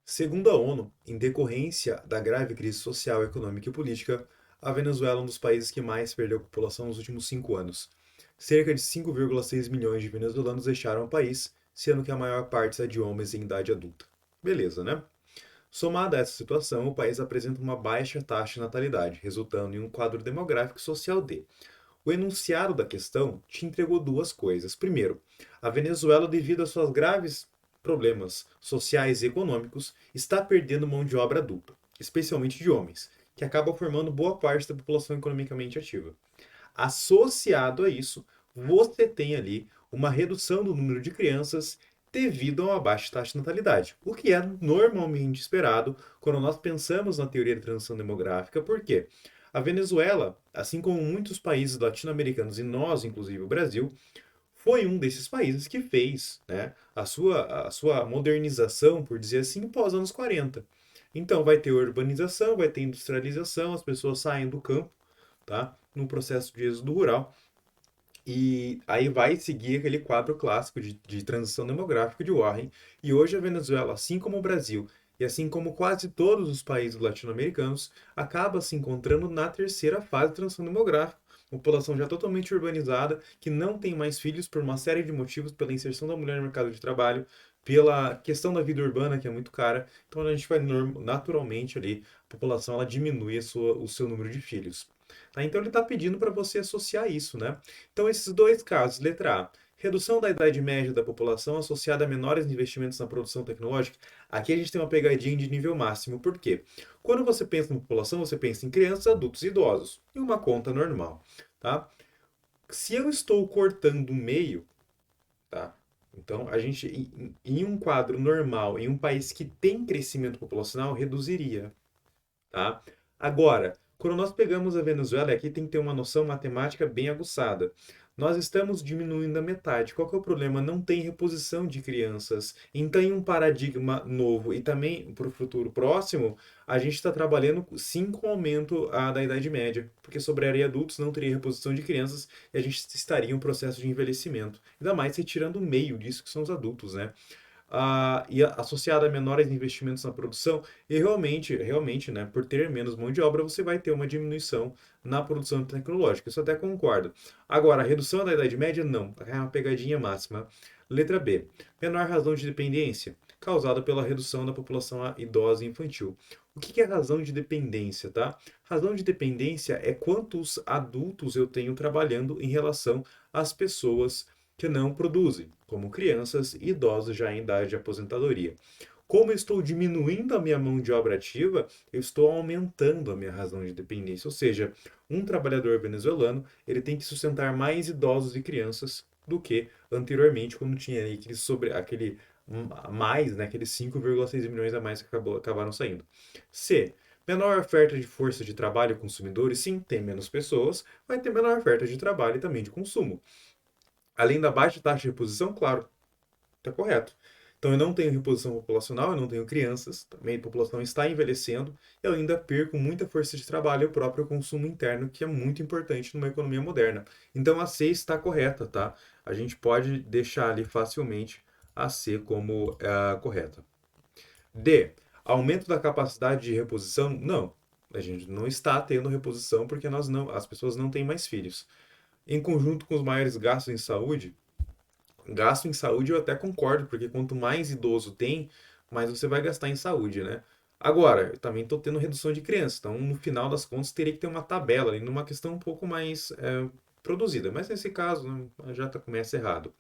Segundo a ONU, em decorrência da grave crise social, econômica e política, a Venezuela é um dos países que mais perdeu população nos últimos 5 anos. Cerca de 5,6 milhões de venezuelanos deixaram o país, sendo que a maior parte é de homens em idade adulta. Beleza, né? Somada a essa situação, o país apresenta uma baixa taxa de natalidade, resultando em um quadro demográfico e social de. O enunciado da questão te entregou duas coisas. Primeiro, a Venezuela, devido a seus graves problemas sociais e econômicos, está perdendo mão de obra adulta, especialmente de homens, que acabam formando boa parte da população economicamente ativa. Associado a isso, você tem ali uma redução do número de crianças devido a uma baixa taxa de natalidade, o que é normalmente esperado quando nós pensamos na teoria de transição demográfica. Por quê? A Venezuela, assim como muitos países latino-americanos e nós, inclusive o Brasil, foi um desses países que fez, né, a sua modernização, por dizer assim, pós anos 40. Então vai ter urbanização, vai ter industrialização, as pessoas saem do campo, tá? No processo de êxodo rural. E aí vai seguir aquele quadro clássico de transição demográfica de Warren. E hoje a Venezuela, assim como o Brasil, e assim como quase todos os países latino-americanos, acaba se encontrando na terceira fase de transição demográfica. População já totalmente urbanizada, que não tem mais filhos por uma série de motivos, pela inserção da mulher no mercado de trabalho, pela questão da vida urbana, que é muito cara. Então a gente vai naturalmente ali, a população ela diminui o seu número de filhos. Tá? Então ele está pedindo para você associar isso, né? Então, esses dois casos, letra A, redução da idade média da população associada a menores investimentos na produção tecnológica. Aqui a gente tem uma pegadinha de nível máximo. Por quê? Quando você pensa em população, você pensa em crianças, adultos e idosos. E uma conta normal, tá? Se eu estou cortando o meio, tá? Então, a gente, em um quadro normal, em um país que tem crescimento populacional, reduziria, tá? Agora, quando nós pegamos a Venezuela, aqui tem que ter uma noção matemática bem aguçada. Nós estamos diminuindo a metade. Qual que é o problema? Não tem reposição de crianças. Então, em um paradigma novo e também para o futuro próximo, a gente está trabalhando sim com o aumento da idade média, porque sobraria adultos, não teria reposição de crianças e a gente estaria em um processo de envelhecimento. Ainda mais retirando o meio disso, que são os adultos, né? Associada a menores investimentos na produção, e realmente, né, por ter menos mão de obra, você vai ter uma diminuição na produção tecnológica. Isso até concordo. Agora, a redução da idade média, não. É uma pegadinha máxima. Letra B. Menor razão de dependência, causada pela redução da população idosa e infantil. O que é razão de dependência, tá? Razão de dependência é quantos adultos eu tenho trabalhando em relação às pessoas que não produzem, como crianças e idosos já em idade de aposentadoria. Como eu estou diminuindo a minha mão de obra ativa, eu estou aumentando a minha razão de dependência. Ou seja, um trabalhador venezuelano ele tem que sustentar mais idosos e crianças do que anteriormente, quando tinha aquele sobre aquele mais, né, aqueles 5,6 milhões a mais que acabaram saindo. C. Menor oferta de força de trabalho consumidores, sim, tem menos pessoas, vai ter menor oferta de trabalho e também de consumo. Além da baixa taxa de reposição, claro, está correto. Então eu não tenho reposição populacional, eu não tenho crianças, também a população está envelhecendo, e eu ainda perco muita força de trabalho e o próprio consumo interno, que é muito importante numa economia moderna. Então a C está correta, tá? A gente pode deixar ali facilmente a C como correta. D. Aumento da capacidade de reposição? Não. A gente não está tendo reposição porque as pessoas não têm mais filhos. Em conjunto com os maiores gastos em saúde, gasto em saúde eu até concordo, porque quanto mais idoso tem, mais você vai gastar em saúde, né? Agora, eu também estou tendo redução de crianças, então no final das contas teria que ter uma tabela ali, numa questão um pouco mais produzida, mas nesse caso né, já começa errado.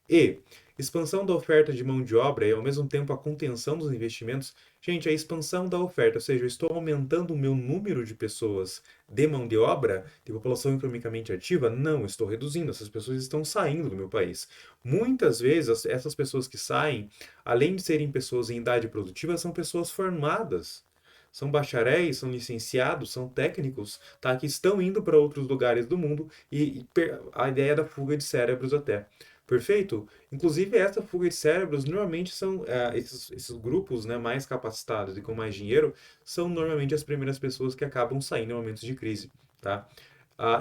E expansão da oferta de mão de obra e ao mesmo tempo a contenção dos investimentos. Gente, a expansão da oferta, ou seja, eu estou aumentando o meu número de pessoas de mão de obra, de população economicamente ativa? Não, eu estou reduzindo. Essas pessoas estão saindo do meu país. Muitas vezes, essas pessoas que saem, além de serem pessoas em idade produtiva, são pessoas formadas. São bacharéis, são licenciados, são técnicos, tá? Que estão indo para outros lugares do mundo e a ideia da fuga de cérebros até. Perfeito? Inclusive, essa fuga de cérebros normalmente são esses grupos né, mais capacitados e com mais dinheiro são normalmente as primeiras pessoas que acabam saindo em momentos de crise, tá?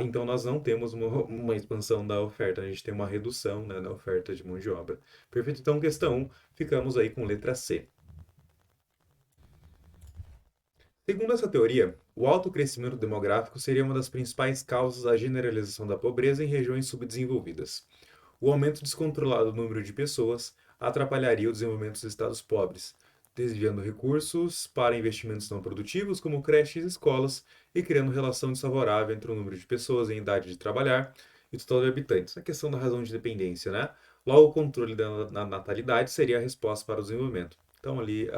Então, nós não temos uma expansão da oferta, a gente tem uma redução né, da oferta de mão de obra. Perfeito? Então, questão 1, ficamos aí com letra C. Segundo essa teoria, o alto crescimento demográfico seria uma das principais causas da generalização da pobreza em regiões subdesenvolvidas. O aumento descontrolado do número de pessoas atrapalharia o desenvolvimento dos estados pobres, desviando recursos para investimentos não produtivos, como creches e escolas, e criando relação desfavorável entre o número de pessoas em idade de trabalhar e o total de habitantes. A questão da razão de dependência, né? Logo, o controle da natalidade seria a resposta para o desenvolvimento. Então, ali,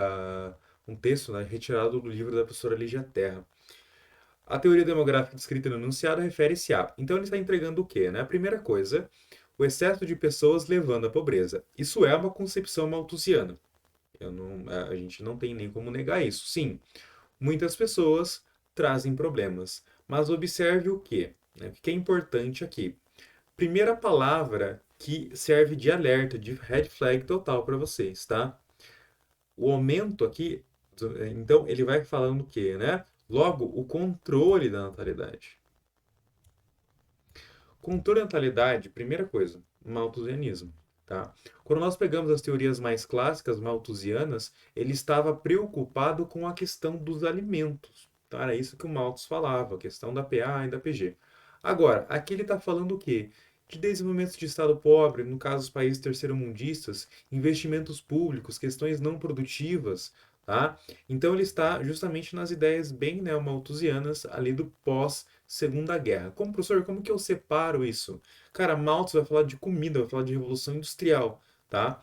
um texto, né, retirado do livro da professora Lígia Terra. A teoria demográfica descrita no enunciado refere-se a. Então, ele está entregando o quê, né? A primeira coisa, o excesso de pessoas levando à pobreza. Isso é uma concepção malthusiana. A gente não tem nem como negar isso. Sim, muitas pessoas trazem problemas, mas observe o quê? Né? O que é importante aqui? Primeira palavra que serve de alerta, de red flag total para vocês, tá? O aumento aqui, então, ele vai falando o quê, né? Logo, o controle da natalidade. Controle da natalidade, primeira coisa, malthusianismo. Tá? Quando nós pegamos as teorias mais clássicas malthusianas, ele estava preocupado com a questão dos alimentos. Tá? Era isso que o Malthus falava, a questão da PA e da PG. Agora, aqui ele está falando o quê? De desenvolvimento de Estado pobre, no caso dos países terceiro-mundistas, investimentos públicos, questões não produtivas. Tá? Então ele está justamente nas ideias bem neo-malthusianas ali do pós-Segunda Guerra. Como professor, como que eu separo isso? Cara, Malthus vai falar de comida, vai falar de revolução industrial, tá?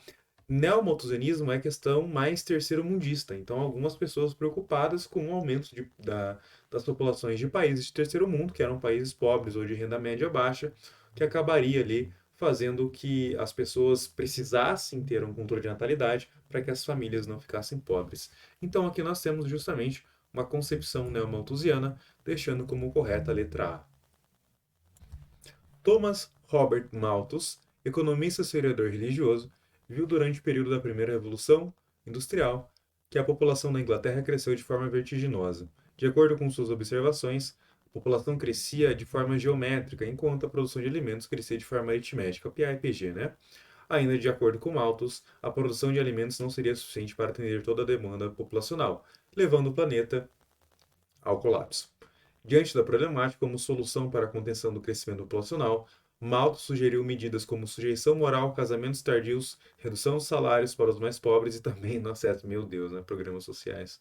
Neomalthusianismo é questão mais terceiro-mundista. Então, algumas pessoas preocupadas com o aumento das populações de países de terceiro mundo, que eram países pobres ou de renda média baixa, que acabaria ali fazendo que as pessoas precisassem ter um controle de natalidade para que as famílias não ficassem pobres. Então, aqui nós temos justamente uma concepção neomalthusiana, deixando como correta a letra A. Thomas Robert Malthus, economista e historiador religioso, viu durante o período da Primeira Revolução Industrial que a população da Inglaterra cresceu de forma vertiginosa. De acordo com suas observações, a população crescia de forma geométrica, enquanto a produção de alimentos crescia de forma aritmética, PA e PG, né? Ainda de acordo com Malthus, a produção de alimentos não seria suficiente para atender toda a demanda populacional, levando o planeta ao colapso. Diante da problemática, como solução para a contenção do crescimento populacional, Malthus sugeriu medidas como sujeição moral, casamentos tardios, redução dos salários para os mais pobres e também no acesso, meu Deus, né, programas sociais.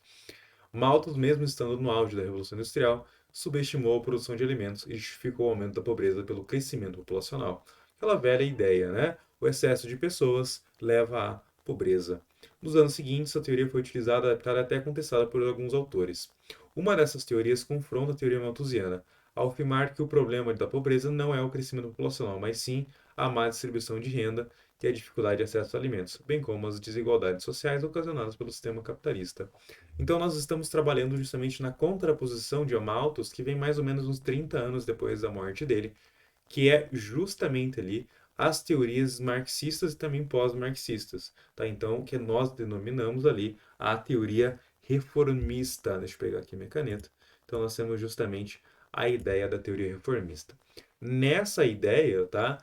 Malthus, mesmo estando no auge da Revolução Industrial, subestimou a produção de alimentos e justificou o aumento da pobreza pelo crescimento populacional. Aquela velha ideia, né? O excesso de pessoas leva à pobreza. Nos anos seguintes, a teoria foi utilizada, adaptada e até contestada por alguns autores. Uma dessas teorias confronta a teoria malthusiana, ao afirmar que o problema da pobreza não é o crescimento populacional, mas sim a má distribuição de renda e a dificuldade de acesso a alimentos, bem como as desigualdades sociais ocasionadas pelo sistema capitalista. Então, nós estamos trabalhando justamente na contraposição de Malthus, que vem mais ou menos uns 30 anos depois da morte dele, que é justamente ali as teorias marxistas e também pós-marxistas, tá? Então, o que nós denominamos ali a teoria reformista. Deixa eu pegar aqui minha caneta. Então, nós temos justamente a ideia da teoria reformista. Nessa ideia, tá?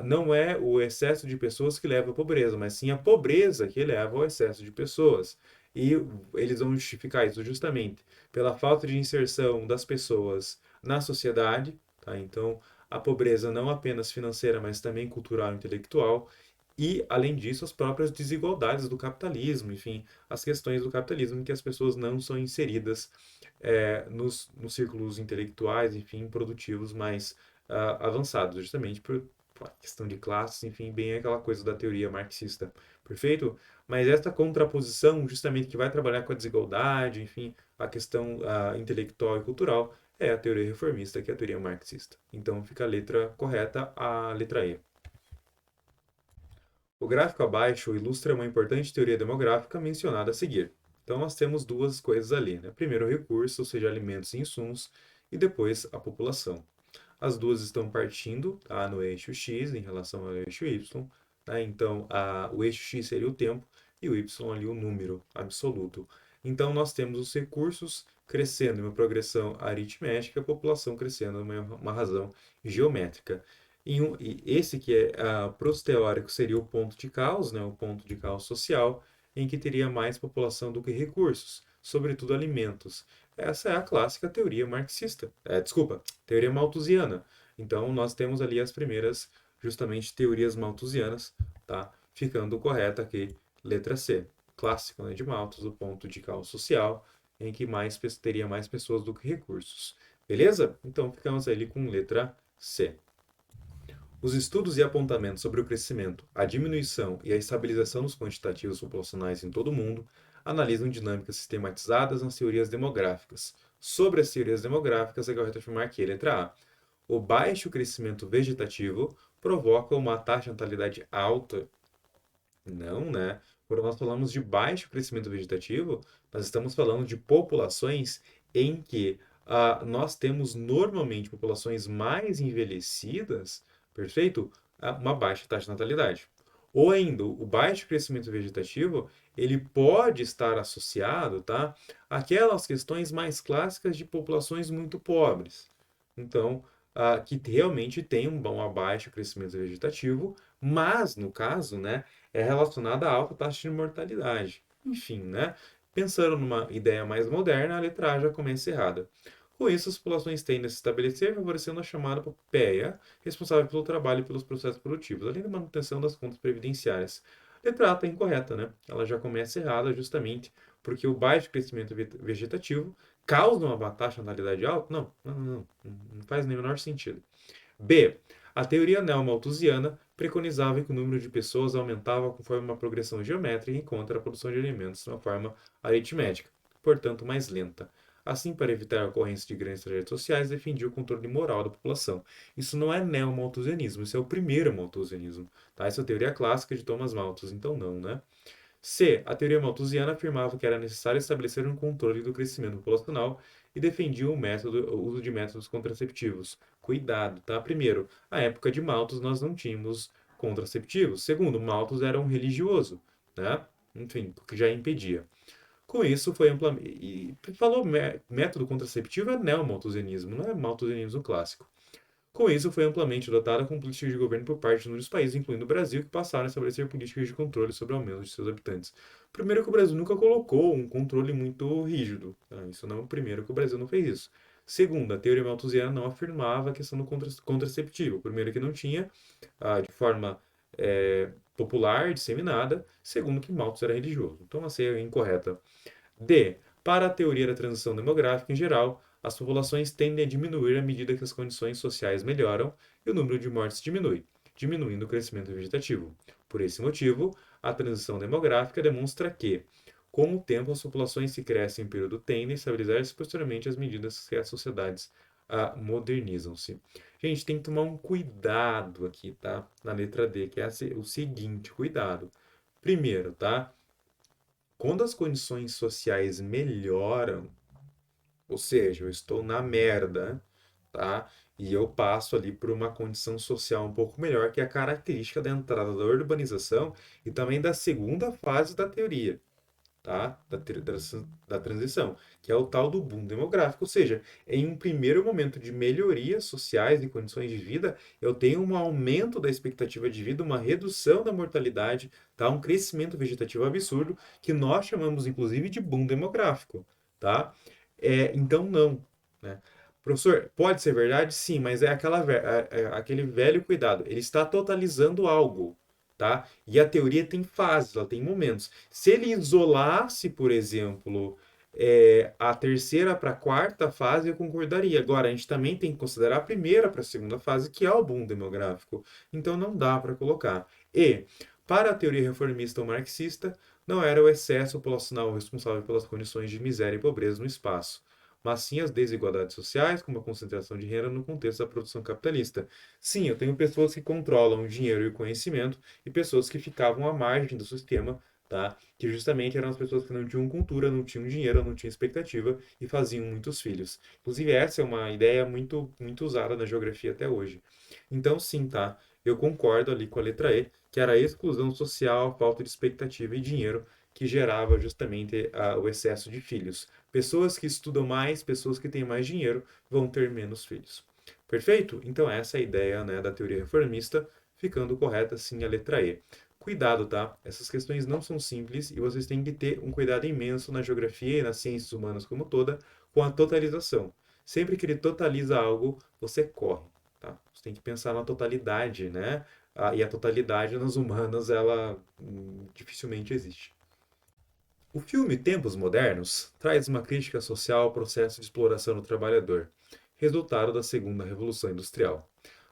Não é o excesso de pessoas que leva à pobreza, mas sim a pobreza que leva ao excesso de pessoas. E eles vão justificar isso justamente pela falta de inserção das pessoas na sociedade, tá? Então, a pobreza não apenas financeira, mas também cultural e intelectual, e, além disso, as próprias desigualdades do capitalismo, enfim, as questões do capitalismo em que as pessoas não são inseridas nos círculos intelectuais, enfim, produtivos mais avançados, justamente por questão de classes, enfim, bem aquela coisa da teoria marxista, perfeito? Mas essa contraposição, justamente, que vai trabalhar com a desigualdade, enfim, a questão intelectual e cultural, é a teoria reformista, que é a teoria marxista. Então fica a letra correta, a letra E. O gráfico abaixo ilustra uma importante teoria demográfica mencionada a seguir. Então nós temos duas coisas ali, né? Primeiro o recurso, ou seja, alimentos e insumos, e depois a população. As duas estão partindo, tá, no eixo x em relação ao eixo y, tá? Então o eixo x seria o tempo e o y ali o número absoluto. Então nós temos os recursos crescendo em uma progressão aritmética, a população crescendo em uma razão geométrica. E esse que é para os teóricos seria o ponto de caos, né, o ponto de caos social, em que teria mais população do que recursos, sobretudo alimentos. Essa é a clássica teoria marxista. Desculpa, teoria malthusiana. Então, nós temos ali as primeiras, justamente, teorias malthusianas, tá? Ficando correta aqui, letra C. Clássico, né, de Malthus, o ponto de caos social, em que teria mais pessoas do que recursos. Beleza? Então, ficamos ali com letra C. Os estudos e apontamentos sobre o crescimento, a diminuição e a estabilização dos quantitativos populacionais em todo o mundo analisam dinâmicas sistematizadas nas teorias demográficas. Sobre as teorias demográficas, é correto afirmar que, letra A, o baixo crescimento vegetativo provoca uma taxa de natalidade alta. Não, né? Quando nós falamos de baixo crescimento vegetativo, nós estamos falando de populações em que nós temos normalmente populações mais envelhecidas, perfeito? Uma baixa taxa de natalidade. Ou ainda, o baixo crescimento vegetativo, ele pode estar associado, tá, àquelas questões mais clássicas de populações muito pobres. Então, que realmente tem um bom abaixo crescimento vegetativo, mas, no caso, né, é relacionada à alta taxa de mortalidade. Enfim, né? Pensando numa ideia mais moderna, a letra A já começa errada. Com isso, as populações tendem a se estabelecer, favorecendo a chamada PEA, responsável pelo trabalho e pelos processos produtivos, além da manutenção das contas previdenciárias. A letra A está incorreta, né? Ela já começa errada justamente porque o baixo crescimento vegetativo causa uma taxa de natalidade alta? Não faz nem o menor sentido. B. A teoria neo-malthusiana preconizava que o número de pessoas aumentava conforme uma progressão geométrica enquanto a produção de alimentos de uma forma aritmética, portanto mais lenta. Assim, para evitar a ocorrência de grandes tragédias sociais, defendia o controle moral da população. Isso não é neo-malthusianismo, isso é o primeiro malthusianismo. Tá? Essa é a teoria clássica de Thomas Malthus, então não, né? C. A teoria malthusiana afirmava que era necessário estabelecer um controle do crescimento populacional e defendia o uso de métodos contraceptivos. Cuidado, tá? Primeiro, a época de Malthus nós não tínhamos contraceptivos. Segundo, Malthus era um religioso, né? Enfim, o que já impedia. Com isso, foi amplamente. E falou método contraceptivo é neo-malthusianismo, não é malthusianismo clássico. Com isso, foi amplamente adotada como política de governo por parte de inúmeros países, incluindo o Brasil, que passaram a estabelecer políticas de controle sobre o aumento de seus habitantes. Primeiro que o Brasil nunca colocou um controle muito rígido. Tá? Isso não é o primeiro que o Brasil não fez isso. Segundo, a teoria malthusiana não afirmava a questão do contraceptivo. Primeiro que não tinha, de forma popular, disseminada. Segundo que Malthus era religioso. Então, a C é incorreta. D. Para a teoria da transição demográfica em geral, as populações tendem a diminuir à medida que as condições sociais melhoram e o número de mortes diminui, diminuindo o crescimento vegetativo. Por esse motivo, a transição demográfica demonstra que, com o tempo, as populações que crescem em período tendem a estabilizar-se posteriormente às medidas que as sociedades modernizam-se. Gente, tem que tomar um cuidado aqui, tá? Na letra D, que é o seguinte, cuidado. Primeiro, tá? Quando as condições sociais melhoram, ou seja, eu estou na merda, tá? E eu passo ali por uma condição social um pouco melhor, que é a característica da entrada da urbanização e também da segunda fase da teoria, tá? Da transição, que é o tal do boom demográfico. Ou seja, em um primeiro momento de melhorias sociais e condições de vida, eu tenho um aumento da expectativa de vida, uma redução da mortalidade, tá? Um crescimento vegetativo absurdo, que nós chamamos inclusive de boom demográfico, tá? Então, não, né? Professor, pode ser verdade? Sim, mas é aquele velho cuidado. Ele está totalizando algo, tá? E a teoria tem fases, ela tem momentos. Se ele isolasse, por exemplo, a terceira para a quarta fase, eu concordaria. Agora, a gente também tem que considerar a primeira para a segunda fase, que é o boom demográfico. Então, não dá para colocar. E, para a teoria reformista ou marxista, não era o excesso populacional responsável pelas condições de miséria e pobreza no espaço, mas sim as desigualdades sociais, como a concentração de renda no contexto da produção capitalista. Sim, eu tenho pessoas que controlam o dinheiro e o conhecimento e pessoas que ficavam à margem do sistema, tá? Que justamente eram as pessoas que não tinham cultura, não tinham dinheiro, não tinham expectativa e faziam muitos filhos. Inclusive, essa é uma ideia muito, muito usada na geografia até hoje. Então, sim, tá? Eu concordo ali com a letra E, que era a exclusão social, a falta de expectativa e dinheiro que gerava justamente o excesso de filhos. Pessoas que estudam mais, pessoas que têm mais dinheiro, vão ter menos filhos. Perfeito? Então essa é a ideia, né, da teoria reformista, ficando correta sim a letra E. cuidado, tá? Essas questões não são simples e vocês têm que ter um cuidado imenso na geografia e nas ciências humanas como toda com a totalização. Sempre que ele totaliza algo, você corre, tá? Você tem que pensar na totalidade, né? E a totalidade nas humanas, ela dificilmente existe. O filme Tempos Modernos traz uma crítica social ao processo de exploração do trabalhador, resultado da segunda Revolução Industrial.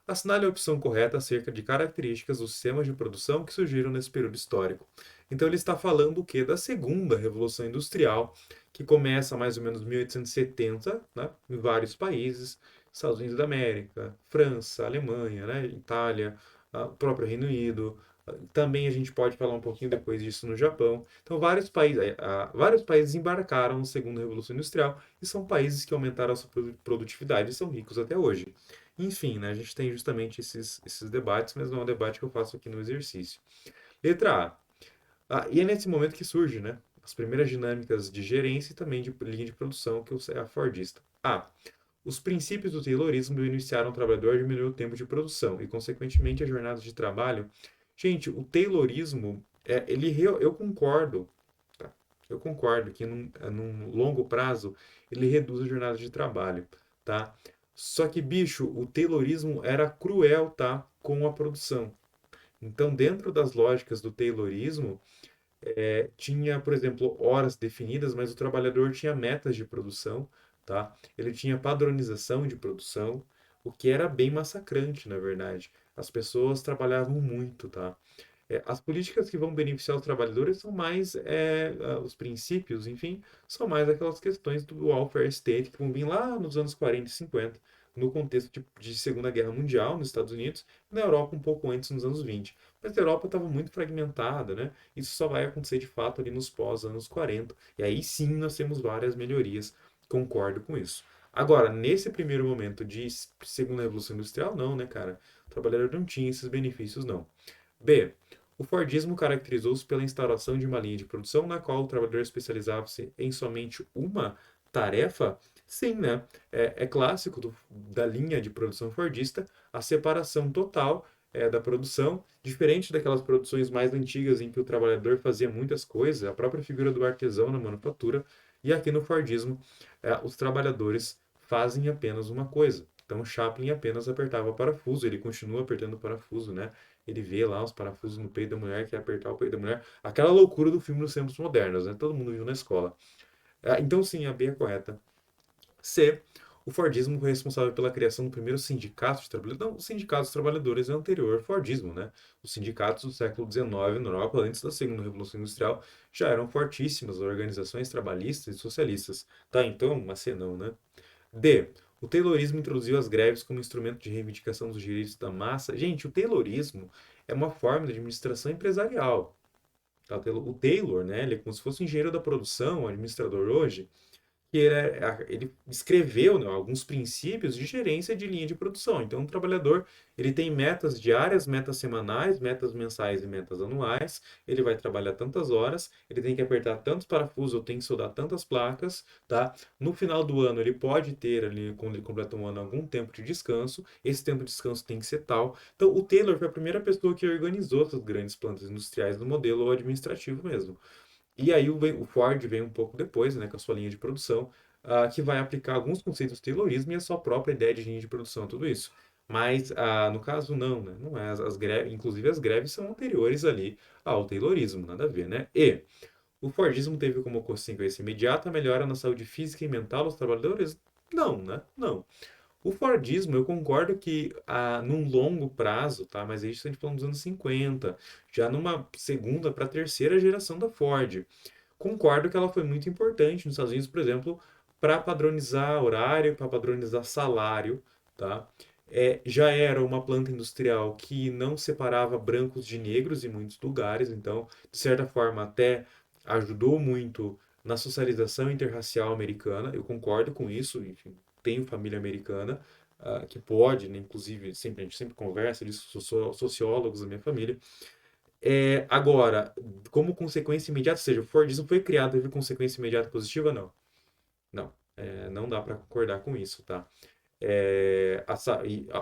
Assinale a opção correta acerca de características dos sistemas de produção que surgiram nesse período histórico. Então ele está falando o quê? Da segunda Revolução Industrial, que começa mais ou menos em 1870, né, em vários países, Estados Unidos da América, França, Alemanha, né, Itália, o próprio Reino Unido. Também a gente pode falar um pouquinho depois disso no Japão. Então, vários países embarcaram na segunda Revolução Industrial e são países que aumentaram a sua produtividade e são ricos até hoje. Enfim, né, a gente tem justamente esses debates, mas não é um debate que eu faço aqui no exercício. Letra A. E é nesse momento que surge, né, as primeiras dinâmicas de gerência e também de linha de produção, que é a Fordista. A. Os princípios do Taylorismo iniciaram o trabalhador a diminuir o tempo de produção e, consequentemente, a jornada de trabalho. Gente, o Taylorismo, eu concordo, tá? Eu concordo que num longo prazo ele reduz a jornada de trabalho, tá? Só que, bicho, o Taylorismo era cruel, tá? Com a produção. Então, dentro das lógicas do Taylorismo, tinha, por exemplo, horas definidas, mas o trabalhador tinha metas de produção, tá? Ele tinha padronização de produção, o que era bem massacrante, na verdade. As pessoas trabalhavam muito, tá? As políticas que vão beneficiar os trabalhadores são mais, os princípios, enfim, são mais aquelas questões do welfare state que vão vir lá nos anos 40 e 50, no contexto de Segunda Guerra Mundial nos Estados Unidos, e na Europa um pouco antes, nos anos 20. Mas a Europa estava muito fragmentada, né? Isso só vai acontecer de fato ali nos pós-anos 40. E aí sim nós temos várias melhorias, concordo com isso. Agora, nesse primeiro momento de Segunda Revolução Industrial, não, né, cara? O trabalhador não tinha esses benefícios, não. B. O Fordismo caracterizou-se pela instauração de uma linha de produção na qual o trabalhador especializava-se em somente uma tarefa. Sim, né? É clássico da linha de produção fordista a separação total da produção, diferente daquelas produções mais antigas em que o trabalhador fazia muitas coisas, a própria figura do artesão na manufatura, e aqui no Fordismo, os trabalhadores fazem apenas uma coisa. Então, Chaplin apenas apertava parafuso, ele continua apertando parafuso, né? Ele vê lá os parafusos no peito da mulher, quer apertar o peito da mulher. Aquela loucura do filme dos tempos modernos, né? Todo mundo viu na escola. Então, sim, a B é correta. C. O Fordismo foi responsável pela criação do primeiro sindicato de trabalhadores. Não, o sindicato dos trabalhadores é anterior ao Fordismo, né? Os sindicatos do século XIX na Europa, antes da Segunda Revolução Industrial, já eram fortíssimas organizações trabalhistas e socialistas. Tá, então, uma C não, né? D. O Taylorismo introduziu as greves como instrumento de reivindicação dos direitos da massa. Gente, o Taylorismo é uma forma de administração empresarial. Tá? O Taylor, né, ele é como se fosse um engenheiro da produção, um administrador hoje, que ele escreveu, né, alguns princípios de gerência de linha de produção. Então, o trabalhador ele tem metas diárias, metas semanais, metas mensais e metas anuais. Ele vai trabalhar tantas horas, ele tem que apertar tantos parafusos, ou tem que soldar tantas placas, tá? No final do ano, ele pode ter ali, quando ele completa um ano, algum tempo de descanso. Esse tempo de descanso tem que ser tal. Então, o Taylor foi a primeira pessoa que organizou essas grandes plantas industriais no modelo administrativo mesmo. E aí o Ford vem um pouco depois, né, com a sua linha de produção, que vai aplicar alguns conceitos do Taylorismo e a sua própria ideia de linha de produção, tudo isso. Mas, no caso, não, né? Não é. Inclusive, as greves são anteriores ali ao Taylorismo, nada a ver, né? E o Fordismo teve como consequência imediata a melhora na saúde física e mental dos trabalhadores? Não, né? Não. O Fordismo, eu concordo que num longo prazo, tá? Mas aí a gente falando dos anos 50, já numa segunda para terceira geração da Ford. Concordo que ela foi muito importante nos Estados Unidos, por exemplo, para padronizar horário, para padronizar salário, tá? Já era uma planta industrial que não separava brancos de negros em muitos lugares, então, de certa forma, até ajudou muito na socialização interracial americana. Eu concordo com isso, enfim, tenho família americana, que pode, né, inclusive, a gente sempre conversa disso, sou sociólogos da minha família. Agora, como consequência imediata, ou seja, o Fordismo foi criado, teve consequência imediata positiva? Não. Não. Não dá para concordar com isso, tá?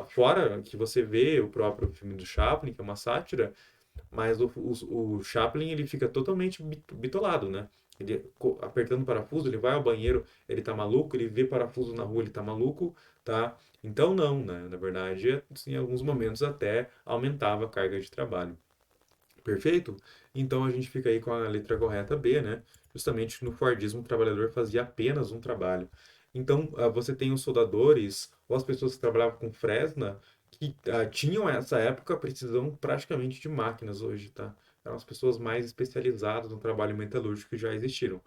Fora que você vê o próprio filme do Chaplin, que é uma sátira, Mas o Chaplin, ele fica totalmente bitolado, né? Ele apertando parafuso, ele vai ao banheiro, ele tá maluco, ele vê parafuso na rua, ele tá maluco, tá? Então não, né? Na verdade, assim, em alguns momentos até aumentava a carga de trabalho. Perfeito? Então a gente fica aí com a letra correta B, né? Justamente no Fordismo o trabalhador fazia apenas um trabalho. Então você tem os soldadores ou as pessoas que trabalhavam com Fresna que tinham nessa época precisão praticamente de máquinas hoje, tá? Eram as pessoas mais especializadas no trabalho metalúrgico que já existiram.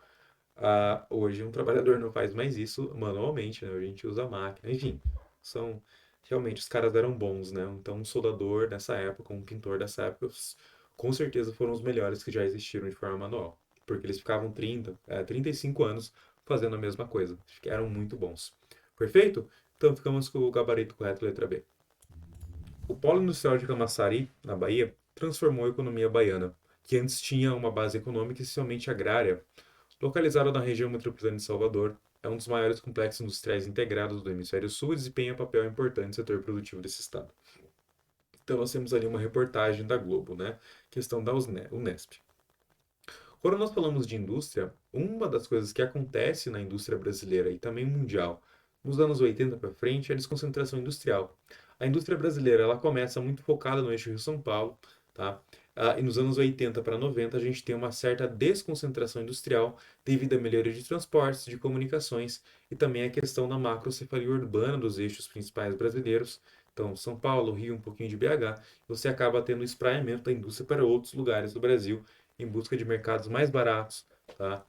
Hoje um trabalhador não faz mais isso manualmente, né? Hoje a gente usa máquina. Enfim, são realmente os caras eram bons, né? Então um soldador dessa época, um pintor dessa época, com certeza foram os melhores que já existiram de forma manual, porque eles ficavam 35 anos fazendo a mesma coisa. Eram muito bons. Perfeito? Então ficamos com o gabarito correto, letra B. O polo industrial de Camaçari, na Bahia, transformou a economia baiana, que antes tinha uma base econômica essencialmente agrária. Localizado na região metropolitana de Salvador, é um dos maiores complexos industriais integrados do Hemisfério Sul e desempenha papel importante no setor produtivo desse estado. Então nós temos ali uma reportagem da Globo, né? Questão da Unesp. Quando nós falamos de indústria, uma das coisas que acontece na indústria brasileira e também mundial nos anos 80 para frente é a desconcentração industrial. A indústria brasileira ela começa muito focada no eixo Rio-São Paulo, tá? E nos anos 80 para 90 a gente tem uma certa desconcentração industrial devido à melhoria de transportes, de comunicações e também a questão da macrocefalia urbana dos eixos principais brasileiros. Então, São Paulo, Rio, um pouquinho de BH, você acaba tendo o espraiamento da indústria para outros lugares do Brasil em busca de mercados mais baratos, tá?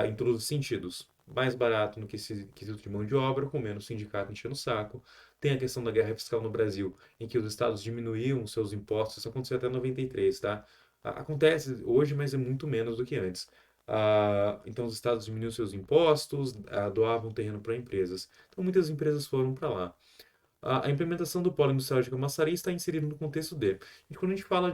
Em todos os sentidos. Mais barato no quesito de mão de obra, com menos sindicato enchendo o saco. Tem a questão da guerra fiscal no Brasil, em que os estados diminuíam seus impostos, isso aconteceu até 93, tá? Acontece hoje, mas é muito menos do que antes. Então os estados diminuíam seus impostos, doavam terreno para empresas. Então muitas empresas foram para lá. A implementação do polo industrial de Camaçari está inserida no contexto de. E quando a gente fala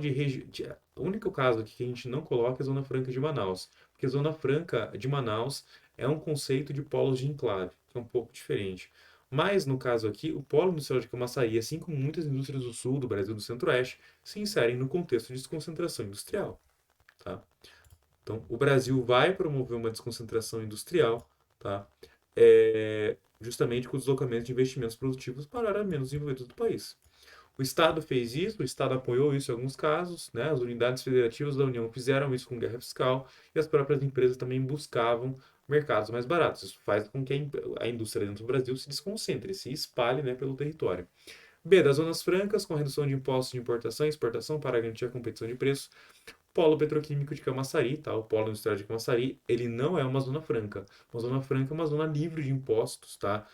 o único caso aqui que a gente não coloca é a Zona Franca de Manaus. Porque a Zona Franca de Manaus é um conceito de polos de enclave, que é um pouco diferente. Mas, no caso aqui, o polo industrial de Camaçari, assim como muitas indústrias do sul, do Brasil, do centro-oeste, se inserem no contexto de desconcentração industrial. Tá? Então, o Brasil vai promover uma desconcentração industrial, tá? Justamente com o deslocamento de investimentos produtivos para áreas menos desenvolvidas do país. O Estado fez isso, o Estado apoiou isso em alguns casos, né? As unidades federativas da União fizeram isso com guerra fiscal e as próprias empresas também buscavam mercados mais baratos. Isso faz com que a indústria dentro do Brasil se desconcentre, se espalhe, né, pelo território. B, das zonas francas, com redução de impostos de importação e exportação para garantir a competição de preços, Polo Petroquímico de Camaçari, tá? O Polo Industrial de Camaçari, ele não é uma zona franca. Uma zona franca é uma zona livre de impostos, tá?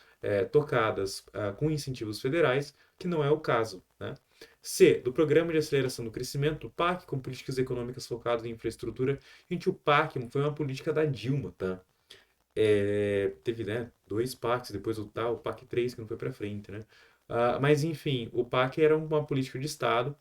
Tocadas com incentivos federais, que não é o caso, né? C, do Programa de Aceleração do Crescimento, o PAC, com políticas econômicas focadas em infraestrutura. Gente, o PAC foi uma política da Dilma, tá? Teve, né, dois PACs, depois o PAC 3 que não foi para frente, né? Mas, enfim, o PAC era uma política de Estado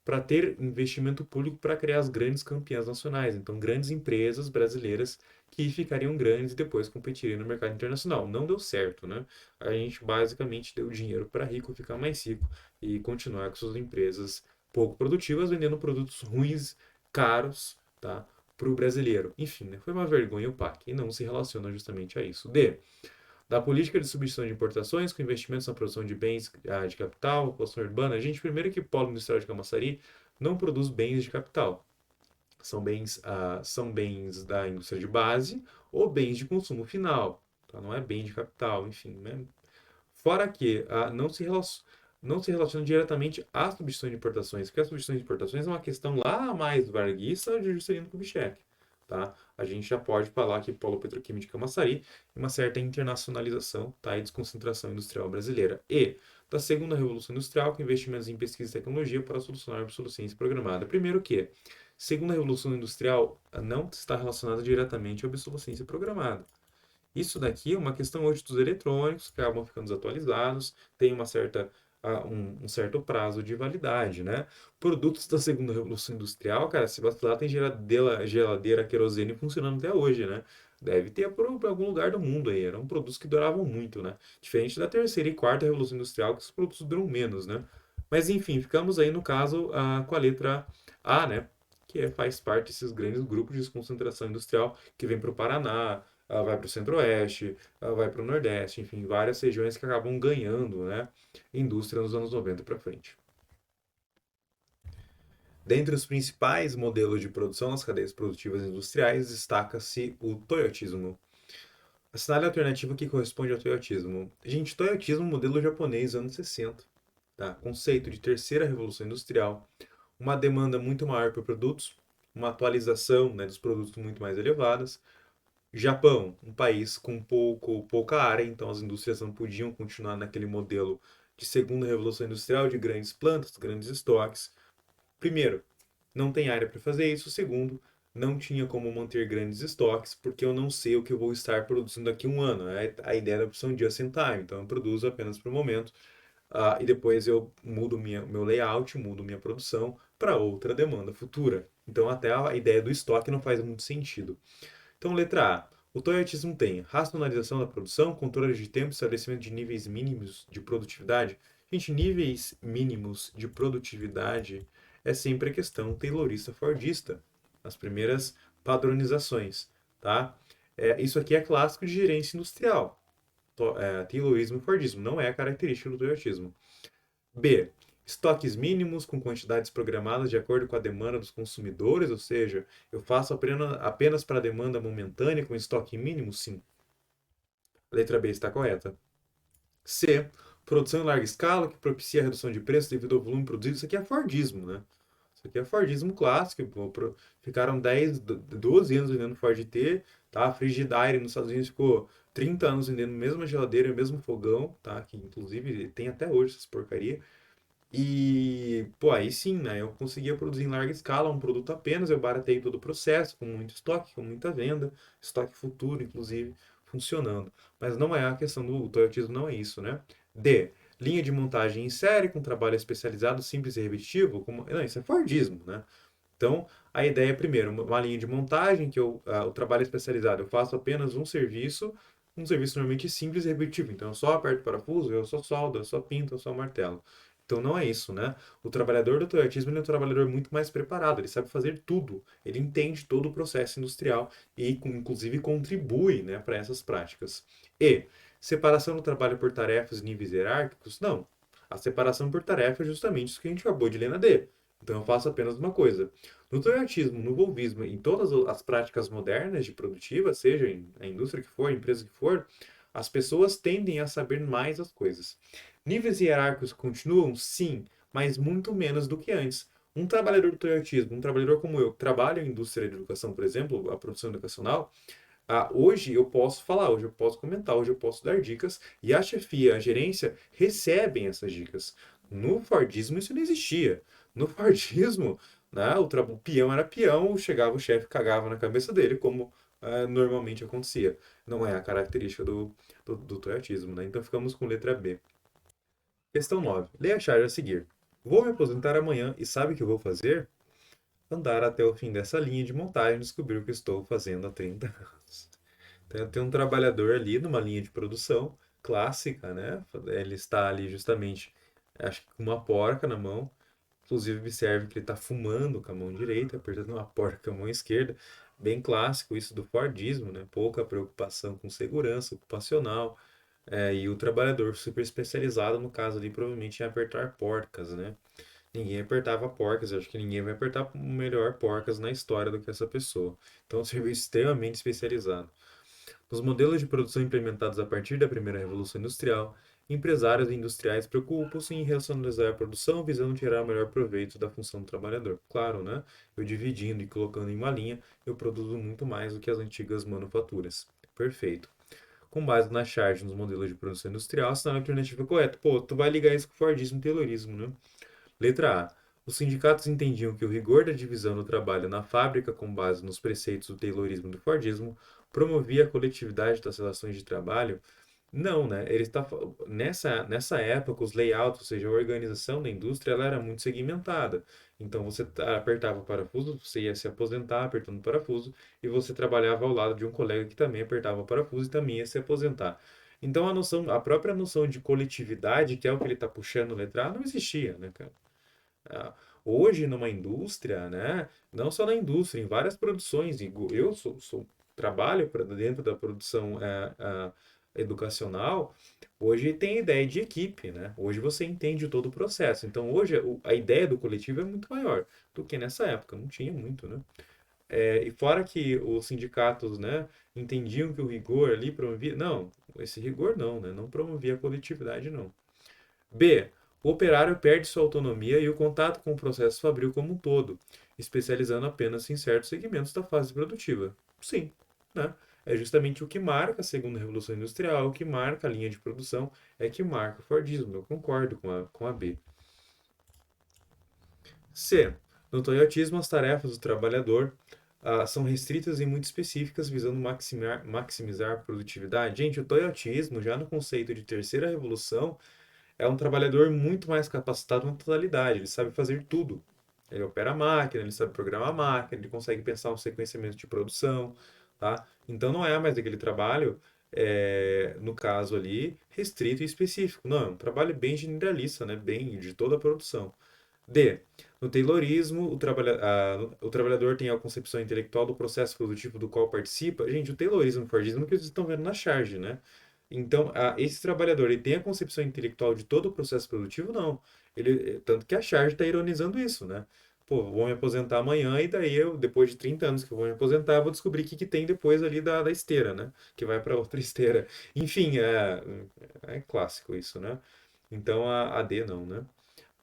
para ter investimento público para criar as grandes campeãs nacionais. Então, grandes empresas brasileiras que ficariam grandes e depois competiriam no mercado internacional. Não deu certo, né? A gente basicamente deu dinheiro para rico ficar mais rico e continuar com suas empresas pouco produtivas, vendendo produtos ruins, caros, tá? Para o brasileiro. Enfim, né? Foi uma vergonha o PAC e não se relaciona justamente a isso. D, da política de substituição de importações com investimentos na produção de bens de capital, população urbana. A gente, primeiro que o Polo Industrial de Camaçari não produz bens de capital. São bens da indústria de base ou bens de consumo final. Tá? Não é bem de capital, enfim. Né? Fora que não se relaciona diretamente à substituição de importações, porque a substituição de importações é uma questão lá mais varguista de Juscelino Kubitschek. Tá? A gente já pode falar que polo petroquímico de Camaçari e uma certa internacionalização, tá? E desconcentração industrial brasileira. E da segunda revolução industrial, com investimentos em pesquisa e tecnologia para solucionar a obsolescência programada. Primeiro que, segunda revolução industrial não está relacionada diretamente à obsolescência programada. Isso daqui é uma questão hoje dos eletrônicos que acabam ficando desatualizados, tem um certo prazo de validade, né? Produtos da segunda revolução industrial, cara, se vacilar tem geladeira querosene funcionando até hoje, né? Deve ter por algum lugar do mundo aí. Eram produtos que duravam muito, né? Diferente da terceira e quarta revolução industrial, que os produtos duram menos, né? Mas enfim, ficamos aí no caso com a letra A, né? Faz parte desses grandes grupos de concentração industrial que vem para o Paraná, vai para o Centro-Oeste, vai para o Nordeste, enfim, várias regiões que acabam ganhando, né, indústria nos anos 90 para frente. Dentre os principais modelos de produção nas cadeias produtivas industriais, destaca-se o toyotismo. Assinale a alternativa que corresponde ao toyotismo. Gente, toyotismo, modelo japonês, anos 60. Tá? Conceito de terceira revolução industrial, uma demanda muito maior por produtos, uma atualização, né, dos produtos muito mais elevadas. Japão, um país com pouca área, então as indústrias não podiam continuar naquele modelo de segunda revolução industrial, de grandes plantas, grandes estoques. Primeiro, não tem área para fazer isso. Segundo, não tinha como manter grandes estoques, porque eu não sei o que eu vou estar produzindo daqui a um ano. É a ideia da opção just in time. Então, eu produzo apenas para o momento, e depois eu mudo meu layout, mudo minha produção para outra demanda futura. Então, até a ideia do estoque não faz muito sentido. Então, letra A. O toyotismo tem racionalização da produção, controle de tempo, estabelecimento de níveis mínimos de produtividade. Gente, níveis mínimos de produtividade é sempre a questão taylorista-fordista, as primeiras padronizações, tá? Isso aqui é clássico de gerência industrial. Taylorismo e Fordismo não é a característica do toyotismo. B. Estoques mínimos com quantidades programadas de acordo com a demanda dos consumidores, ou seja, eu faço apenas para a demanda momentânea com estoque mínimo? Sim. A letra B está correta. C. Produção em larga escala que propicia a redução de preços devido ao volume produzido. Isso aqui é Fordismo, né? Isso aqui é Fordismo clássico. Ficaram 10, 12 anos vendendo Ford T, tá? A Frigidaire nos Estados Unidos ficou 30 anos vendendo a mesma geladeira, o mesmo fogão, tá? Que inclusive tem até hoje essas porcaria. E, pô, aí sim, né? Eu conseguia produzir em larga escala um produto apenas, eu baratei todo o processo, com muito estoque, com muita venda, estoque futuro, inclusive, funcionando. Mas não é a questão do Toyotismo, não é isso, né? D. Linha de montagem em série, com trabalho especializado, simples e repetitivo. Não, isso é Fordismo, né? Então, a ideia é, primeiro, uma linha de montagem, o trabalho especializado, eu faço apenas um serviço normalmente simples e repetitivo. Então, eu só aperto o parafuso, eu só soldo, eu só pinto, eu só martelo. Então, não é isso, né? O trabalhador do toyotismo ele é um trabalhador muito mais preparado, ele sabe fazer tudo, ele entende todo o processo industrial e, inclusive, contribui, né, para essas práticas. E separação do trabalho por tarefas e níveis hierárquicos? Não. A separação por tarefa é justamente isso que a gente acabou de ler na D. Então, eu faço apenas uma coisa. No toyotismo, no volvismo, em todas as práticas modernas de produtiva, seja em a indústria que for, a empresa que for, as pessoas tendem a saber mais as coisas. Níveis hierárquicos continuam? Sim, mas muito menos do que antes. Um trabalhador do toyotismo, um trabalhador como eu, que trabalha em indústria de educação, por exemplo, a produção educacional, hoje eu posso falar, hoje eu posso comentar, hoje eu posso dar dicas, e a chefia, a gerência recebem essas dicas. No Fordismo isso não existia. No Fordismo, né, o peão era peão, chegava o chefe, cagava na cabeça dele, como normalmente acontecia. Não é a característica do toyotismo, né? Então ficamos com letra B. Questão 9. Leia a charge a seguir. Vou me aposentar amanhã e sabe o que eu vou fazer? Andar até o fim dessa linha de montagem e descobrir o que estou fazendo há 30 anos. Então, tem um trabalhador ali numa linha de produção clássica, né? Ele está ali justamente, acho que com uma porca na mão. Inclusive, observe que ele está fumando com a mão direita, apertando uma porca com a mão esquerda. Bem clássico isso do Fordismo, né? Pouca preocupação com segurança ocupacional. E o trabalhador super especializado, no caso ali, provavelmente em apertar porcas, né? Ninguém apertava porcas, eu acho que ninguém vai apertar melhor porcas na história do que essa pessoa. Então, é um serviço extremamente especializado. Nos modelos de produção implementados a partir da primeira revolução industrial, empresários e industriais preocupam-se em racionalizar a produção visando tirar o melhor proveito da função do trabalhador. Claro, né? Eu dividindo e colocando em uma linha, eu produzo muito mais do que as antigas manufaturas. Perfeito. Com base na charge nos modelos de produção industrial, assinale a alternativa correta. Pô, tu vai ligar isso com o Fordismo e Taylorismo, né? Letra A. Os sindicatos entendiam que o rigor da divisão do trabalho na fábrica, com base nos preceitos do Taylorismo e do Fordismo, promovia a coletividade das relações de trabalho. Não, né? Nessa época, os layouts, ou seja, a organização da indústria, ela era muito segmentada. Então, você apertava o parafuso, você ia se aposentar apertando o parafuso, e você trabalhava ao lado de um colega que também apertava o parafuso e também ia se aposentar. Então a própria noção de coletividade, que é o que ele está puxando letra A, não existia, né, cara? Ah, hoje, numa indústria, né? Não só na indústria, em várias produções, eu trabalho dentro da produção educacional. Hoje tem a ideia de equipe, né? Hoje você entende todo o processo. Então, hoje a ideia do coletivo é muito maior do que nessa época. Não tinha muito, né? E fora que os sindicatos, né, entendiam que o rigor ali promovia. Não, esse rigor não, né? Não promovia a coletividade, não. B. O operário perde sua autonomia e o contato com o processo fabril como um todo, especializando apenas em certos segmentos da fase produtiva. Sim, né? É justamente o que marca a segunda revolução industrial, o que marca a linha de produção, é que marca o Fordismo. Eu concordo com a B. C. No toyotismo, as tarefas do trabalhador são restritas e muito específicas, visando maximizar a produtividade. Gente, o toyotismo, já no conceito de terceira revolução, é um trabalhador muito mais capacitado na totalidade. Ele sabe fazer tudo. Ele opera a máquina, ele sabe programar a máquina, ele consegue pensar um sequenciamento de produção, tá? Então não é mais aquele trabalho, no caso ali, restrito e específico. Não, é um trabalho bem generalista, né? Bem de toda a produção. D. No Taylorismo, o trabalhador tem a concepção intelectual do processo produtivo do qual participa. Gente, o Taylorismo e o Fordismo que vocês estão vendo na charge, né? Então, esse trabalhador, ele tem a concepção intelectual de todo o processo produtivo? Não. Tanto que a charge está ironizando isso, né? Pô, vou me aposentar amanhã e daí eu, depois de 30 anos que eu vou me aposentar, eu vou descobrir o que tem depois ali da esteira, né? Que vai para outra esteira. Enfim, é clássico isso, né? Então, a D não, né?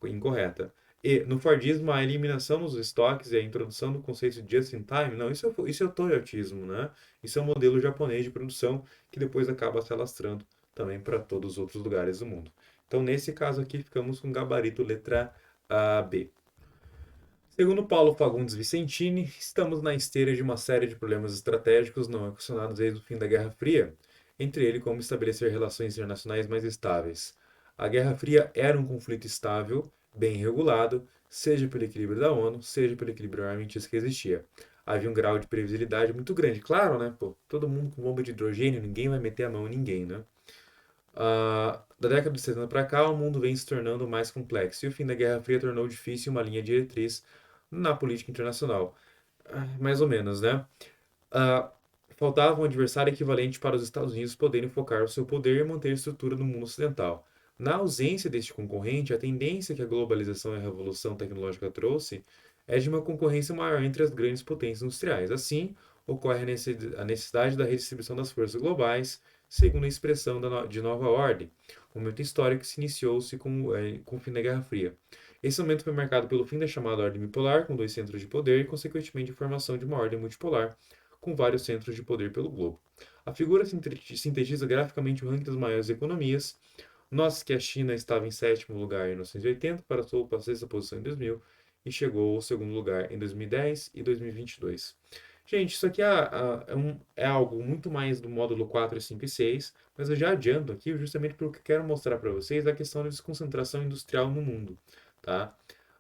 Incorreta. E no Fordismo, a eliminação dos estoques e a introdução do conceito de just in time, não, isso é o Toyotismo, né? Isso é um modelo japonês de produção que depois acaba se alastrando também para todos os outros lugares do mundo. Então, nesse caso aqui, ficamos com gabarito letra B. Segundo Paulo Fagundes Vicentini, estamos na esteira de uma série de problemas estratégicos não equacionados desde o fim da Guerra Fria, entre ele como estabelecer relações internacionais mais estáveis. A Guerra Fria era um conflito estável, bem regulado, seja pelo equilíbrio da ONU, seja pelo equilíbrio armamentista que existia. Havia um grau de previsibilidade muito grande. Claro, né? Pô, todo mundo com bomba de hidrogênio, ninguém vai meter a mão em ninguém, né? Da década de 70 para cá, o mundo vem se tornando mais complexo e o fim da Guerra Fria tornou difícil uma linha diretriz na política internacional. Mais ou menos, né? Ah, faltava um adversário equivalente para os Estados Unidos poderem focar o seu poder e manter a estrutura no mundo ocidental. Na ausência deste concorrente, a tendência que a globalização e a revolução tecnológica trouxe é de uma concorrência maior entre as grandes potências industriais. Assim, ocorre a necessidade da redistribuição das forças globais, segundo a expressão de nova ordem, momento histórico que se iniciou-se com o fim da Guerra Fria. Esse momento foi marcado pelo fim da chamada ordem bipolar, com dois centros de poder, e, consequentemente, a formação de uma ordem multipolar, com vários centros de poder pelo globo. A figura sintetiza graficamente o ranking das maiores economias. Nós que a China estava em sétimo lugar em 1980, passou para a sexta posição em 2000 e chegou ao segundo lugar em 2010 e 2022. Gente, isso aqui é algo muito mais do módulo 4, 5 e 6, mas eu já adianto aqui justamente porque eu quero mostrar para vocês a questão da desconcentração industrial no mundo, tá?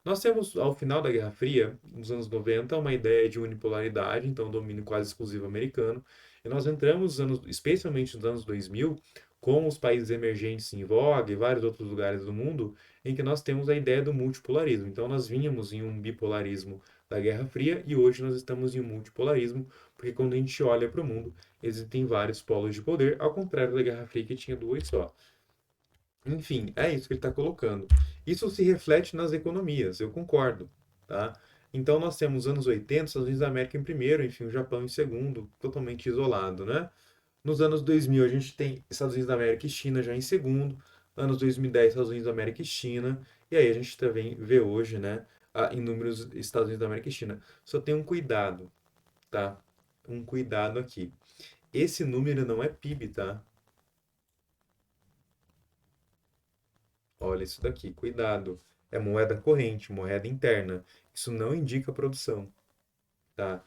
Nós temos, ao final da Guerra Fria, nos anos 90, uma ideia de unipolaridade, então domínio quase exclusivo americano, e nós entramos, especialmente nos anos 2000, com os países emergentes em voga e vários outros lugares do mundo, em que nós temos a ideia do multipolarismo. Então nós vínhamos em um bipolarismo da Guerra Fria e hoje nós estamos em um multipolarismo, porque quando a gente olha para o mundo, existem vários polos de poder, ao contrário da Guerra Fria que tinha dois só. Enfim, é isso que ele está colocando. Isso se reflete nas economias, eu concordo, tá? Então nós temos anos 80, Estados Unidos da América em primeiro, enfim, o Japão em segundo, totalmente isolado, né? Nos anos 2000 a gente tem Estados Unidos da América e China já em segundo, anos 2010 Estados Unidos da América e China, e aí a gente também vê hoje, né, em números Estados Unidos da América e China. Só tem um cuidado, tá? Um cuidado aqui. Esse número não é PIB, tá? Olha isso daqui, cuidado. É moeda corrente, moeda interna. Isso não indica produção, tá?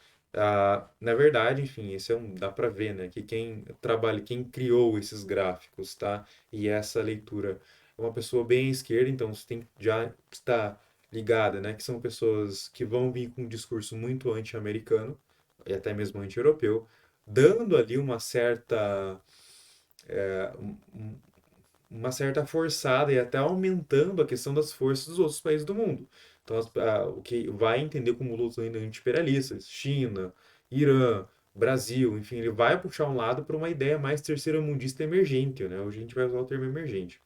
Na verdade, enfim, esse dá para ver, né, que quem criou esses gráficos, tá? E essa leitura é uma pessoa bem à esquerda, então você tem que já estar ligada, né, que são pessoas que vão vir com um discurso muito anti-americano e até mesmo anti-europeu, dando ali uma certa um- um- uma certa forçada e até aumentando a questão das forças dos outros países do mundo. Então, o que vai entender como lutas anti-imperialistas, China, Irã, Brasil, enfim, ele vai puxar um lado para uma ideia mais terceira-mundista emergente, né? Hoje a gente vai usar o termo emergente.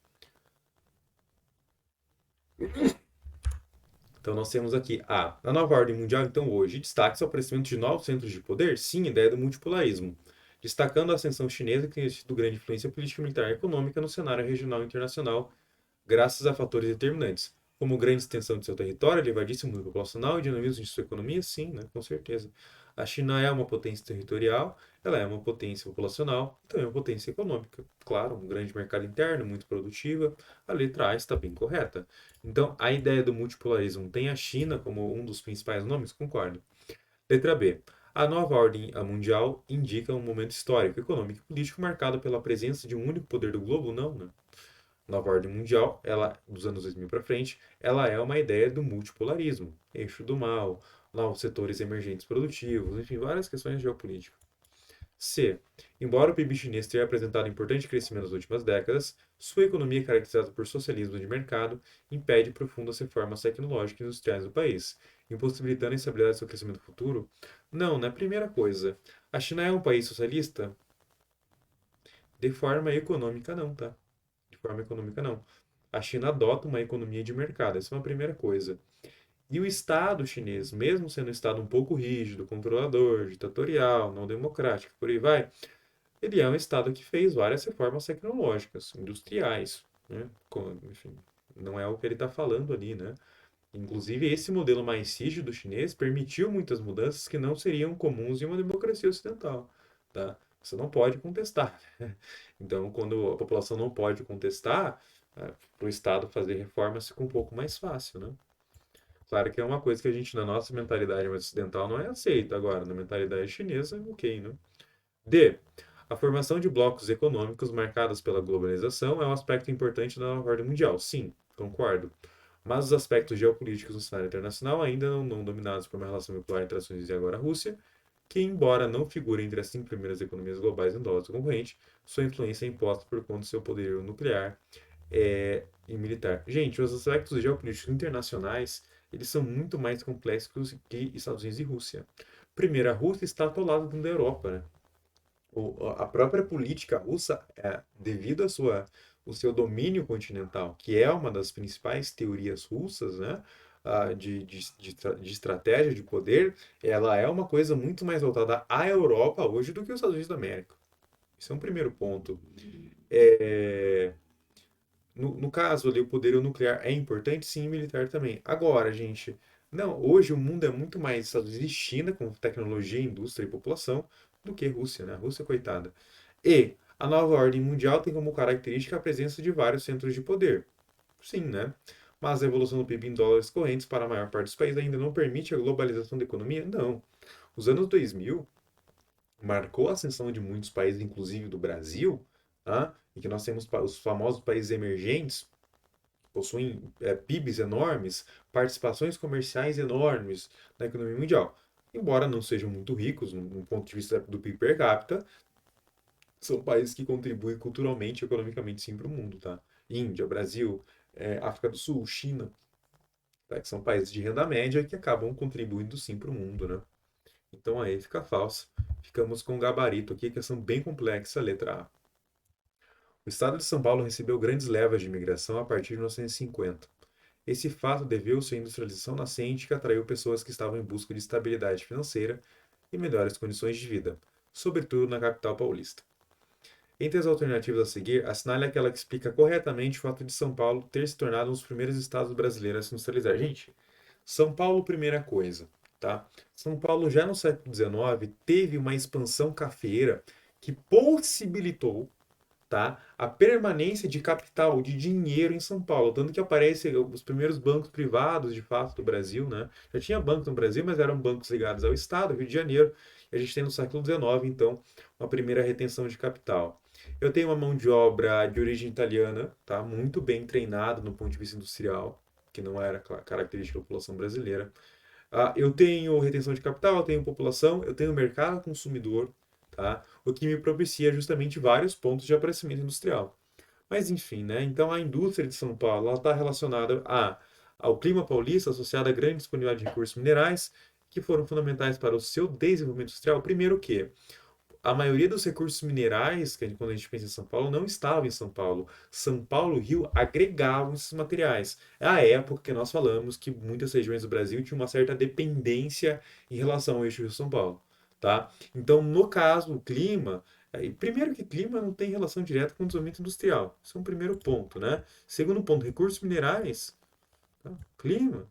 Então nós temos aqui a nova ordem mundial, então hoje, destaque ao aparecimento de novos centros de poder, sim, a ideia do multipolarismo, destacando a ascensão chinesa que tem tido grande influência política, militar e econômica no cenário regional e internacional, graças a fatores determinantes, como grande extensão de seu território, elevadíssimo número populacional e dinamismo de sua economia, sim, né, com certeza. A China é uma potência territorial, ela é uma potência populacional e também uma potência econômica. Claro, um grande mercado interno, muito produtiva, a letra A está bem correta. Então, a ideia do multipolarismo tem a China como um dos principais nomes? Concordo. Letra B. A nova ordem mundial indica um momento histórico, econômico e político marcado pela presença de um único poder do globo? Não, né? Nova ordem mundial, ela dos anos 2000 para frente, ela é uma ideia do multipolarismo, eixo do mal, novos setores emergentes produtivos, enfim, várias questões geopolíticas. C. Embora o PIB chinês tenha apresentado importante crescimento nas últimas décadas, sua economia caracterizada por socialismo de mercado impede profundas reformas tecnológicas e industriais do país, impossibilitando a estabilidade de seu crescimento futuro. Não, na primeira coisa, a China é um país socialista? De forma econômica não, tá? De forma econômica, não. A China adota uma economia de mercado, essa é uma primeira coisa. E o Estado chinês, mesmo sendo um Estado um pouco rígido, controlador, ditatorial, não democrático, por aí vai, ele é um Estado que fez várias reformas tecnológicas, industriais, né? Enfim, não é o que ele está falando ali, né? Inclusive, esse modelo mais rígido chinês permitiu muitas mudanças que não seriam comuns em uma democracia ocidental, tá? Você não pode contestar. Então, quando a população não pode contestar, para o Estado fazer reformas fica um pouco mais fácil, né? Claro que é uma coisa que a gente, na nossa mentalidade mais ocidental, não é aceita. Agora, na mentalidade chinesa, ok, né? D. A formação de blocos econômicos marcados pela globalização é um aspecto importante da nova ordem mundial. Sim, concordo. Mas os aspectos geopolíticos no cenário internacional ainda não dominados por uma relação bipolar entre as Estados Unidos e agora a Rússia, que, embora não figure entre as 5 primeiras economias globais em dólar concorrente, sua influência é imposta por conta do seu poder nuclear e militar. Gente, os aspectos geopolíticos internacionais, eles são muito mais complexos que Estados Unidos e Rússia. Primeiro, a Rússia está atolada dentro da Europa, né? A própria política russa, devido o seu domínio continental, que é uma das principais teorias russas, né, de estratégia de poder, ela é uma coisa muito mais voltada à Europa hoje do que os Estados Unidos da América. Isso é um primeiro ponto. É, no caso ali, o poder nuclear é importante, sim, militar também. Agora, gente, não, hoje o mundo é muito mais Estados Unidos e China, com tecnologia, indústria e população, do que Rússia, né? A Rússia, coitada. E a nova ordem mundial tem como característica a presença de vários centros de poder. Sim, né? Mas a evolução do PIB em dólares correntes para a maior parte dos países ainda não permite a globalização da economia? Não. Os anos 2000 marcou a ascensão de muitos países, inclusive do Brasil, tá? E que nós temos os famosos países emergentes, possuem PIBs enormes, participações comerciais enormes na economia mundial. Embora não sejam muito ricos, no ponto de vista do PIB per capita, são países que contribuem culturalmente e economicamente sim para o mundo, tá? Índia, Brasil, África do Sul, China, tá? Que são países de renda média que acabam contribuindo sim para o mundo, né? Então aí fica falso. Ficamos com um gabarito aqui, questão bem complexa, letra A. O estado de São Paulo recebeu grandes levas de imigração a partir de 1950. Esse fato deveu-se à industrialização nascente que atraiu pessoas que estavam em busca de estabilidade financeira e melhores condições de vida, sobretudo na capital paulista. Entre as alternativas a seguir, assinale aquela que explica corretamente o fato de São Paulo ter se tornado um dos primeiros estados brasileiros a se industrializar. Gente, São Paulo, primeira coisa, tá? São Paulo, já no século XIX, teve uma expansão cafeeira que possibilitou, tá, a permanência de capital, de dinheiro em São Paulo. Tanto que aparecem os primeiros bancos privados, de fato, do Brasil, né? Já tinha bancos no Brasil, mas eram bancos ligados ao Estado, Rio de Janeiro. E a gente tem no século XIX, então, uma primeira retenção de capital. Eu tenho uma mão de obra de origem italiana, tá? Muito bem treinada no ponto de vista industrial, que não era característica da população brasileira. Eu tenho retenção de capital, eu tenho população, eu tenho mercado consumidor, tá? O que me propicia justamente vários pontos de aparecimento industrial. Mas enfim, né? Então a indústria de São Paulo está relacionada ao clima paulista, associada à grande disponibilidade de recursos minerais, que foram fundamentais para o seu desenvolvimento industrial. Primeiro que a maioria dos recursos minerais, quando a gente pensa em São Paulo, não estava em São Paulo. São Paulo e Rio agregavam esses materiais. É a época que nós falamos que muitas regiões do Brasil tinham uma certa dependência em relação ao eixo Rio-São Paulo, tá? Então, no caso, o clima, primeiro que clima não tem relação direta com o desenvolvimento industrial. Esse é um primeiro ponto, né? Segundo ponto, recursos minerais, tá? Clima,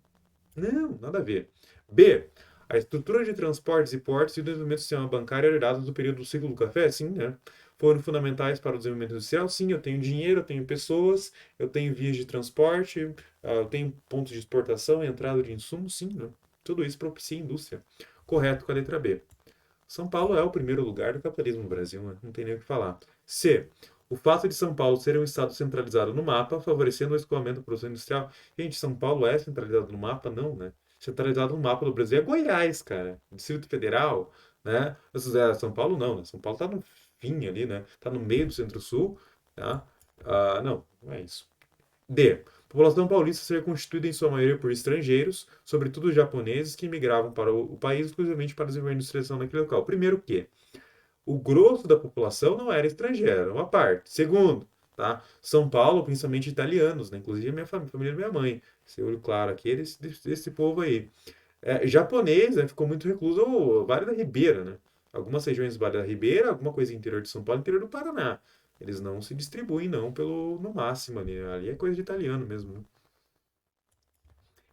não, nada a ver. B. A estrutura de transportes e portos e o desenvolvimento do sistema bancário heredados do período do ciclo do café, sim, né? Foram fundamentais para o desenvolvimento industrial, sim. Eu tenho dinheiro, eu tenho pessoas, eu tenho vias de transporte, eu tenho pontos de exportação, entrada de insumos, sim, né? Tudo isso propicia a indústria. Correto com a letra B. São Paulo é o primeiro lugar do capitalismo no Brasil, né? Não tem nem o que falar. C. O fato de São Paulo ser um estado centralizado no mapa, favorecendo o escoamento da produção industrial. Gente, São Paulo é centralizado no mapa? Não, né? Centralizado no mapa do Brasil é Goiás, cara. Distrito Federal, né? São Paulo não, né? São Paulo tá no fim ali, né? Tá no meio do Centro-Sul, tá? Não é isso. D. A população paulista ser constituída em sua maioria por estrangeiros, sobretudo japoneses, que migravam para o país exclusivamente para desenvolver a industrialização naquele local. Primeiro que o grosso da população não era estrangeiro, era uma parte. Segundo, tá? São Paulo, principalmente italianos, né? Inclusive a minha família da minha mãe. Esse olho claro aqui, desse povo aí. Japonês, né? Ficou muito recluso ao Vale da Ribeira, né? Algumas regiões do Vale da Ribeira, alguma coisa interior de São Paulo, interior do Paraná. Eles não se distribuem, não, no máximo ali, né? Ali é coisa de italiano mesmo, né?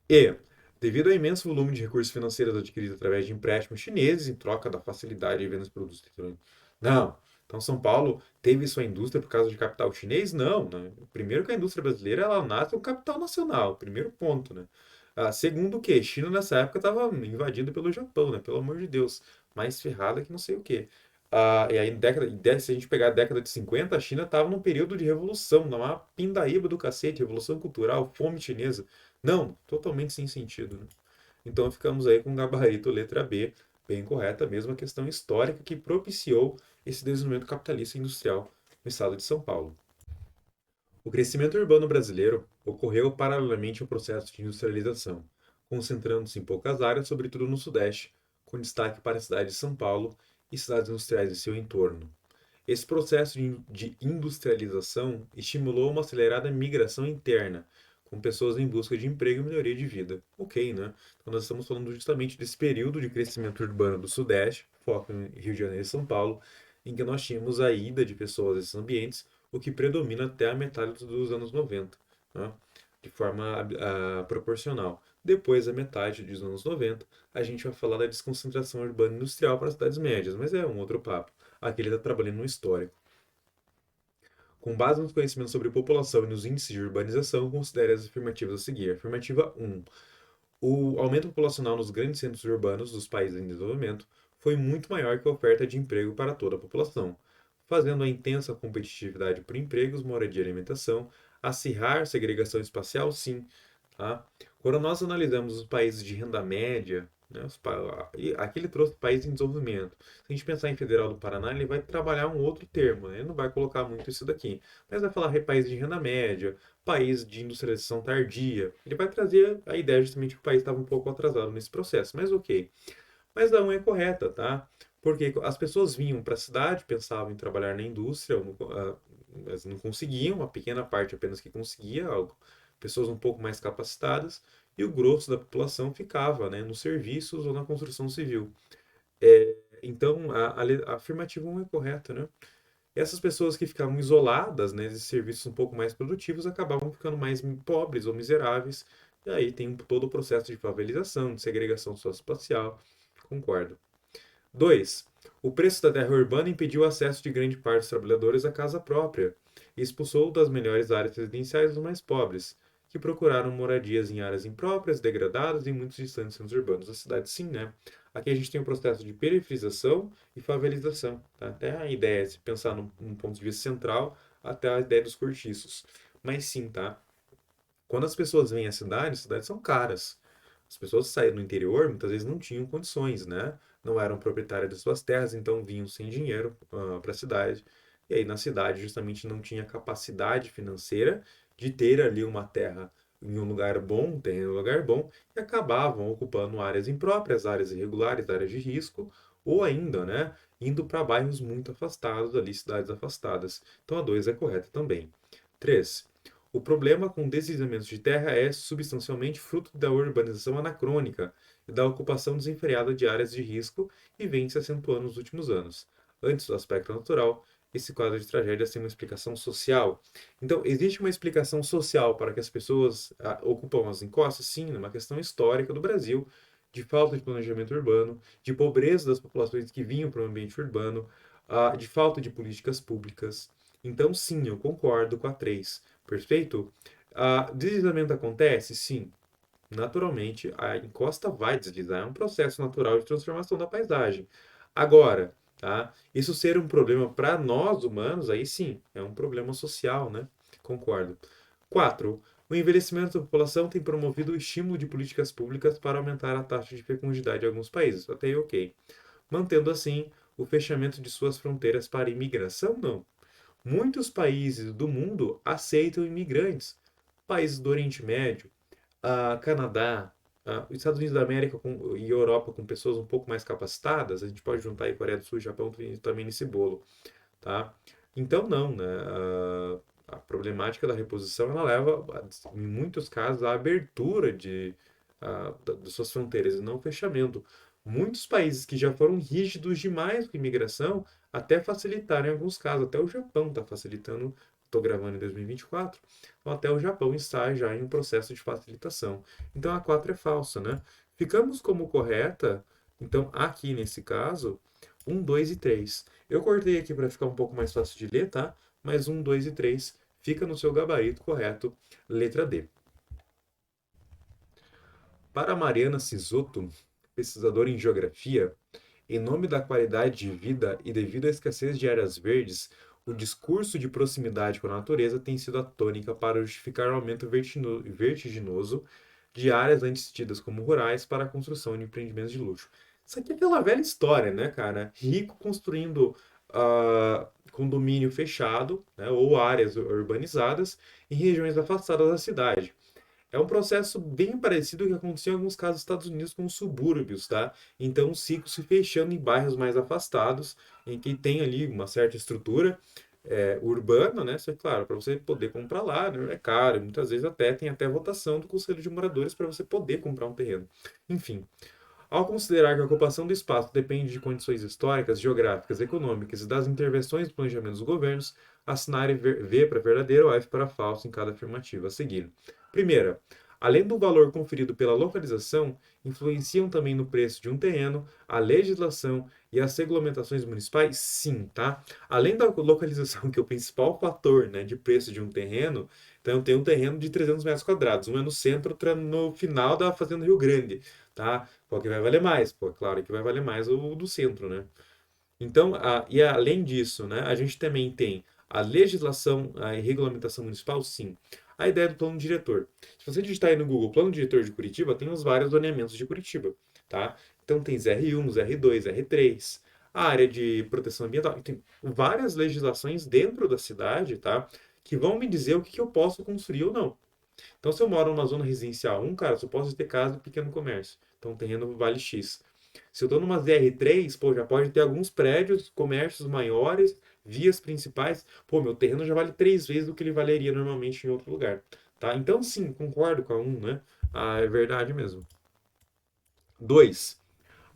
E, devido ao imenso volume de recursos financeiros adquiridos através de empréstimos chineses em troca da facilidade de venda dos produtos eletrônicos. Não. Então, São Paulo teve sua indústria por causa de capital chinês? Não, né? Primeiro que a indústria brasileira ela nasce com capital nacional, primeiro ponto, né? Segundo que China nessa época estava invadida pelo Japão, né? Pelo amor de Deus, mais ferrada que não sei o quê. E aí, se a gente pegar a década de 50, a China estava num período de revolução, uma pindaíba do cacete, revolução cultural, fome chinesa. Não, totalmente sem sentido, né? Então ficamos aí com o gabarito letra B, bem correta, mesmo a questão histórica que propiciou esse desenvolvimento capitalista e industrial no estado de São Paulo. O crescimento urbano brasileiro ocorreu paralelamente ao processo de industrialização, concentrando-se em poucas áreas, sobretudo no Sudeste, com destaque para a cidade de São Paulo e cidades industriais em seu entorno. Esse processo de industrialização estimulou uma acelerada migração interna, com pessoas em busca de emprego e melhoria de vida. Ok, né? Então nós estamos falando justamente desse período de crescimento urbano do Sudeste, foco em Rio de Janeiro e São Paulo, em que nós tínhamos a ida de pessoas a esses ambientes, o que predomina até a metade dos anos 90, né? De forma proporcional. Depois, a metade dos anos 90, a gente vai falar da desconcentração urbana e industrial para as cidades médias, mas é um outro papo. Aqui ele está trabalhando no histórico. Com base nos conhecimentos sobre população e nos índices de urbanização, considere as afirmativas a seguir. Afirmativa 1. O aumento populacional nos grandes centros urbanos dos países em desenvolvimento foi muito maior que a oferta de emprego para toda a população, fazendo a intensa competitividade por empregos, moradia e alimentação acirrar segregação espacial, sim. Tá? Quando nós analisamos os países de renda média, né, aqui ele trouxe países em desenvolvimento. Se a gente pensar em Federal do Paraná, ele vai trabalhar um outro termo, né? Ele não vai colocar muito isso daqui. Mas vai falar países de renda média, país de industrialização tardia. Ele vai trazer a ideia justamente que o país estava um pouco atrasado nesse processo, mas ok. Mas não é correta, tá? Porque as pessoas vinham para a cidade, pensavam em trabalhar na indústria, mas não conseguiam, uma pequena parte apenas que conseguia algo, pessoas um pouco mais capacitadas, e o grosso da população ficava, né, nos serviços ou na construção civil. Então, a afirmativa não é correta, né? E essas pessoas que ficavam isoladas, né, nesses serviços um pouco mais produtivos, acabavam ficando mais pobres ou miseráveis, e aí tem todo o processo de favelização, de segregação socioespacial, concordo. 2. O preço da terra urbana impediu o acesso de grande parte dos trabalhadores à casa própria e expulsou das melhores áreas residenciais os mais pobres, que procuraram moradias em áreas impróprias, degradadas e muito distantes dos centros urbanos da cidade. Sim, né? Aqui a gente tem um processo de periferização e favelização. Tá? Até a ideia, se pensar num ponto de vista central, até a ideia dos cortiços. Mas sim, tá? Quando as pessoas vêm à cidade, as cidades são caras. As pessoas que saíram do interior muitas vezes não tinham condições, né? não eram proprietárias de suas terras, então vinham sem dinheiro para a cidade. E aí na cidade justamente não tinha capacidade financeira de ter ali uma terra em um lugar bom, um terreno em um lugar bom, e acabavam ocupando áreas impróprias, áreas irregulares, áreas de risco, ou ainda, né, indo para bairros muito afastados, ali cidades afastadas. Então a 2 é correta também. 3. O problema com deslizamentos de terra é substancialmente fruto da urbanização anacrônica e da ocupação desenfreada de áreas de risco e vem se acentuando nos últimos anos. Antes do aspecto natural, esse quadro de tragédias tem uma explicação social. Então, existe uma explicação social para que as pessoas ocupam as encostas? Sim, numa questão histórica do Brasil, de falta de planejamento urbano, de pobreza das populações que vinham para o ambiente urbano, de falta de políticas públicas. Então, sim, eu concordo com a 3. Perfeito? Deslizamento acontece? Sim. Naturalmente, a encosta vai deslizar. É um processo natural de transformação da paisagem. Agora, tá? Isso ser um problema para nós humanos, aí sim, é um problema social, né? Concordo. 4. O envelhecimento da população tem promovido o estímulo de políticas públicas para aumentar a taxa de fecundidade em alguns países. Até aí, ok. Mantendo assim o fechamento de suas fronteiras para imigração? Não. Muitos países do mundo aceitam imigrantes. Países do Oriente Médio, Canadá, os Estados Unidos da América e Europa com pessoas um pouco mais capacitadas, a gente pode juntar aí Coreia do Sul e Japão também nesse bolo, tá? Então não, né? A problemática da reposição ela leva, em muitos casos, à abertura das suas fronteiras e não fechamento. Muitos países que já foram rígidos demais com imigração até facilitaram em alguns casos. Até o Japão está facilitando. Estou gravando em 2024, então até o Japão está já em um processo de facilitação. Então a 4 é falsa, né? Ficamos como correta, então aqui nesse caso, um, 2 e 3. Eu cortei aqui para ficar um pouco mais fácil de ler, tá? Mas um, 2 e 3 fica no seu gabarito correto, letra D. Para MarianaCisotto, pesquisadora em geografia, em nome da qualidade de vida e devido à escassez de áreas verdes, o discurso de proximidade com a natureza tem sido a tônica para justificar o aumento vertiginoso de áreas antes tidas como rurais para a construção de empreendimentos de luxo. Isso aqui é aquela velha história, né, cara? Rico construindo condomínio fechado, né, ou áreas urbanizadas em regiões afastadas da cidade. É um processo bem parecido que aconteceu em alguns casos nos Estados Unidos com os subúrbios, tá? Então, os ciclos se fechando em bairros mais afastados, em que tem ali uma certa estrutura urbana, né? Só que, claro, para você poder comprar lá, né, é caro, muitas vezes até tem até votação do Conselho de Moradores para você poder comprar um terreno. Enfim, ao considerar que a ocupação do espaço depende de condições históricas, geográficas, econômicas e das intervenções e planejamentos dos governos, assinar V para verdadeiro ou F para falso em cada afirmativa a seguir. Primeira, além do valor conferido pela localização, influenciam também no preço de um terreno a legislação e as regulamentações municipais? Sim, tá? Além da localização, que é o principal fator, né, de preço de um terreno, então eu tenho um terreno de 300 metros quadrados, um é no centro, outro é no final da Fazenda Rio Grande, tá? Qual que vai valer mais? Pô, claro que vai valer mais o do centro, né? Então, e além disso, né, a gente também tem a legislação, a regulamentação municipal, sim. A ideia do plano diretor. Se você digitar aí no Google Plano Diretor de Curitiba, tem os vários zoneamentos de Curitiba, tá? Então tem os R1, os R2, R3, a área de proteção ambiental. Tem várias legislações dentro da cidade, tá? Que vão me dizer o que eu posso construir ou não. Então, se eu moro numa zona residencial 1, cara, só posso ter casa e pequeno comércio. Então, o terreno vale X. Se eu estou numa ZR3, pô, já pode ter alguns prédios, comércios maiores, vias principais. Pô, meu terreno já vale 3 vezes do que ele valeria normalmente em outro lugar. Tá? Então, sim, concordo com a 1, né? É verdade mesmo. 2.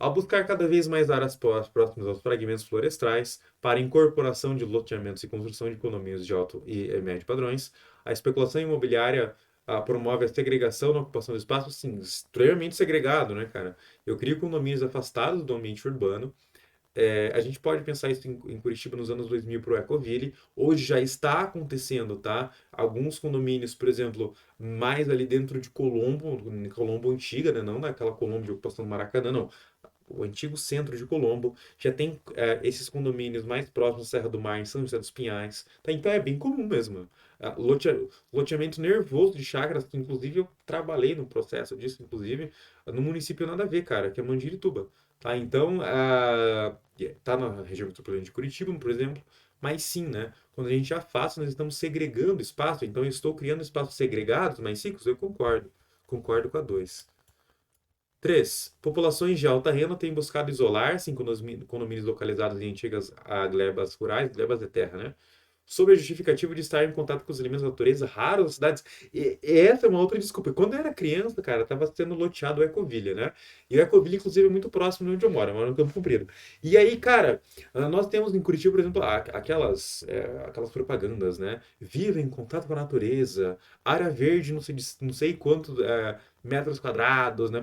Ao buscar cada vez mais áreas próximas aos fragmentos florestais para incorporação de loteamentos e construção de condomínios de alto e médio padrões, a especulação imobiliária promove a segregação na ocupação do espaço, sim, extremamente segregado, né, cara? Eu crio condomínios afastados do ambiente urbano. A gente pode pensar isso em Curitiba nos anos 2000 para o Ecoville. Hoje já está acontecendo, tá? Alguns condomínios, por exemplo, mais ali dentro de Colombo, Colombo antiga, né? Não naquela Colombo de ocupação do Maracanã, não, o antigo centro de Colombo, já tem esses condomínios mais próximos da Serra do Mar, em São José dos Pinhais. Tá? Então é bem comum mesmo. Loteamento nervoso de chácaras, que inclusive eu trabalhei no processo disso, inclusive, no município nada a ver, cara, que é Mandirituba. tá? Então, tá na região metropolitana de Curitiba, por exemplo, mas sim, né? Quando a gente afasta, nós estamos segregando espaço, então eu estou criando espaços segregados, mais ricos, eu concordo com a 2. 3. Populações de alta renda têm buscado isolar-se em condomínios localizados em antigas glebas rurais, glebas de terra, né? Sob a justificativa de estar em contato com os elementos da natureza raros das cidades. E essa é uma outra desculpa. Quando eu era criança, cara, tava sendo loteado o Ecoville, né? E o Ecoville, inclusive, é muito próximo de onde eu moro no Campo Comprido. E aí, cara, nós temos em Curitiba, por exemplo, aquelas propagandas, né? Viva em contato com a natureza, área verde, não sei quantos metros quadrados, né?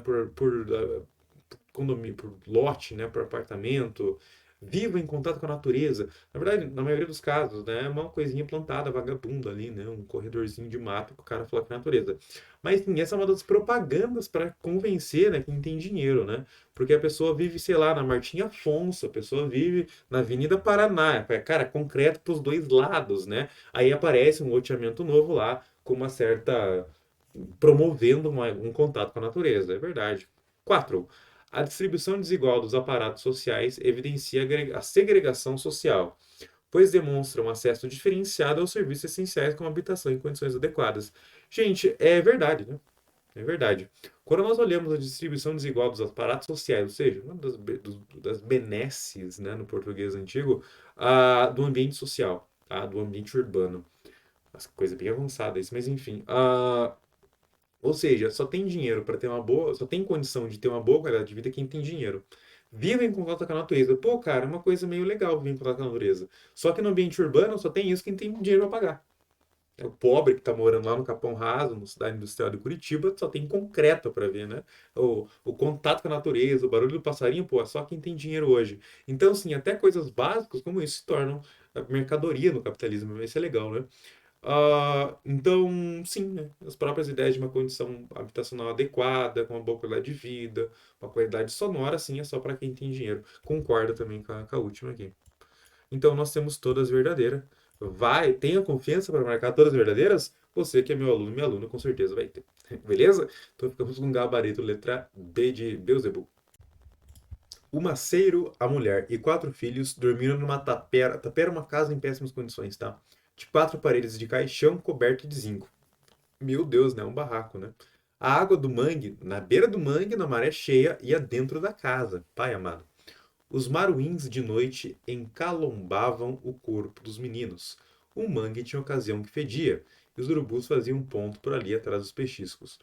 Condomínio, por lote, né? Por apartamento. Viva em contato com a natureza. Na verdade, na maioria dos casos, né, é uma coisinha plantada, vagabunda ali, né, um corredorzinho de mato que o cara fala que é natureza. Mas, sim, essa é uma das propagandas para convencer, né, quem tem dinheiro, né? Porque a pessoa vive, sei lá, na Martim Afonso, a pessoa vive na Avenida Paraná, cara, concreto para os dois lados, né? Aí aparece um loteamento novo lá, com uma certa promovendo um contato com a natureza, é verdade. 4. A distribuição desigual dos aparatos sociais evidencia a segregação social, pois demonstra um acesso diferenciado aos serviços essenciais como habitação em condições adequadas. Gente, é verdade, né? É verdade. Quando nós olhamos a distribuição desigual dos aparatos sociais, ou seja, uma das benesses, né, no português antigo, do ambiente social, tá? Do ambiente urbano. As coisa bem avançada isso, mas enfim. Ou seja, só tem dinheiro para ter uma boa, só tem condição de ter uma boa qualidade de vida quem tem dinheiro. Vive em contato com a natureza. Pô, cara, é uma coisa meio legal viver em contato com a natureza. Só que no ambiente urbano só tem isso quem tem dinheiro para pagar. É o pobre que está morando lá no Capão Raso, na cidade industrial de Curitiba, só tem concreto para ver, né? O contato com a natureza, o barulho do passarinho, pô, é só quem tem dinheiro hoje. Então, sim, até coisas básicas como isso se tornam mercadoria no capitalismo. Isso é legal, né? Então, sim, né? As próprias ideias de uma condição habitacional adequada, com uma boa qualidade de vida, uma qualidade sonora, sim, é só para quem tem dinheiro. Concordo também com a última aqui. Então, nós temos todas verdadeiras. Tenha confiança para marcar todas verdadeiras? Você que é meu aluno, minha aluna, com certeza vai ter. Beleza? Então, ficamos com gabarito letra B de Beelzebub. O maceiro, a mulher e 4 filhos dormiram numa tapera. Tapera é uma casa em péssimas condições, tá? De 4 paredes de caixão coberto de zinco. Meu Deus, né? Um barraco, né? A água do mangue, na beira do mangue, na maré cheia, ia dentro da casa. Pai amado. Os maruins de noite encalombavam o corpo dos meninos. O mangue tinha ocasião que fedia, e os urubus faziam ponto por ali atrás dos pechiscos.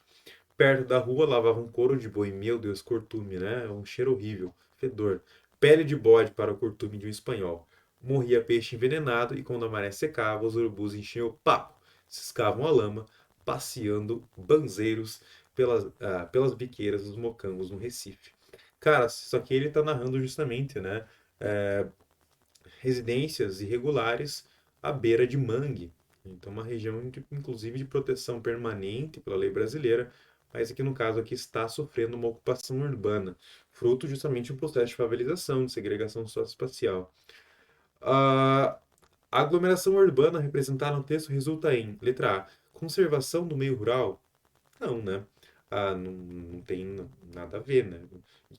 Perto da rua lavavam couro de boi. Meu Deus, cortume, né? Um cheiro horrível, fedor. Pele de bode para o cortume de um espanhol. Morria peixe envenenado e quando a maré secava, os urubus enchiam o papo, ciscavam a lama, passeando banzeiros pelas biqueiras dos mocambos no Recife. Cara, só que ele tá narrando justamente, né? Residências irregulares à beira de mangue. Então, uma região, inclusive, de proteção permanente pela lei brasileira, mas aqui no caso aqui está sofrendo uma ocupação urbana, fruto justamente de um processo de favelização, de segregação socioespacial. A aglomeração urbana representada no texto resulta em, letra A, conservação do meio rural, não, né? Não tem nada a ver, né?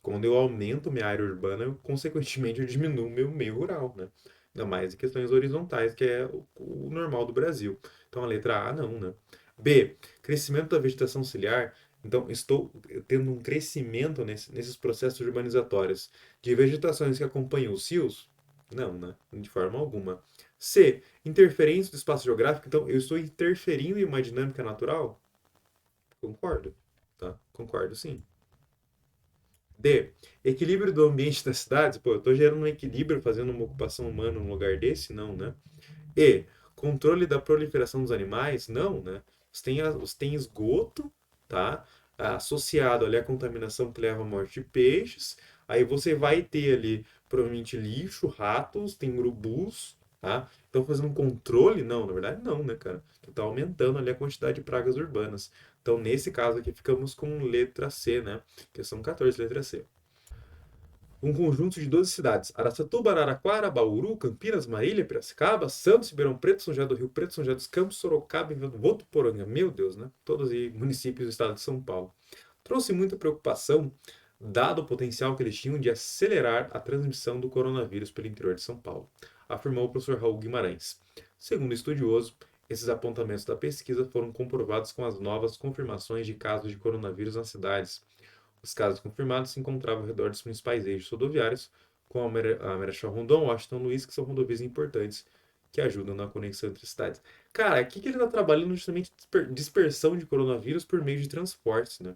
Quando eu aumento minha área urbana, consequentemente, eu diminuo meu meio rural, né? Ainda mais em questões horizontais, que é o normal do Brasil. Então, a letra A, não, né? B, crescimento da vegetação ciliar. Então, estou tendo um crescimento nesses processos urbanizatórios de vegetações que acompanham os rios? Não, né? De forma alguma. C, interferência do espaço geográfico. Então, eu estou interferindo em uma dinâmica natural? Concordo, tá? Concordo, sim. D. Equilíbrio do ambiente das cidades. Pô, eu tô gerando um equilíbrio fazendo uma ocupação humana num lugar desse? Não, né? E. Controle da proliferação dos animais? Não, né? Você tem esgoto, tá? Associado ali à contaminação que leva à morte de peixes. Aí você vai ter ali, provavelmente, lixo, ratos, tem urubus, tá? Então, fazendo um controle? Não, na verdade, não, né, cara? Tu tá aumentando ali a quantidade de pragas urbanas. Então, nesse caso aqui, ficamos com letra C, né? Questão 14, letra C. Um conjunto de 12 cidades: Araçatuba, Araraquara, Bauru, Campinas, Marília, Piracicaba, Santos, Ribeirão Preto, São José do Rio Preto, São José dos Campos, Sorocaba e Votuporanga. Meu Deus, né? Todos aí municípios do estado de São Paulo. Trouxe muita preocupação dado o potencial que eles tinham de acelerar a transmissão do coronavírus pelo interior de São Paulo, afirmou o professor Raul Guimarães. Segundo o estudioso, esses apontamentos da pesquisa foram comprovados com as novas confirmações de casos de coronavírus nas cidades. Os casos confirmados se encontravam ao redor dos principais eixos rodoviários, como a Marechal Rondon, Washington Luiz, que são rodovias importantes que ajudam na conexão entre cidades. Cara, aqui que ele está trabalhando justamente dispersão de coronavírus por meio de transportes, né?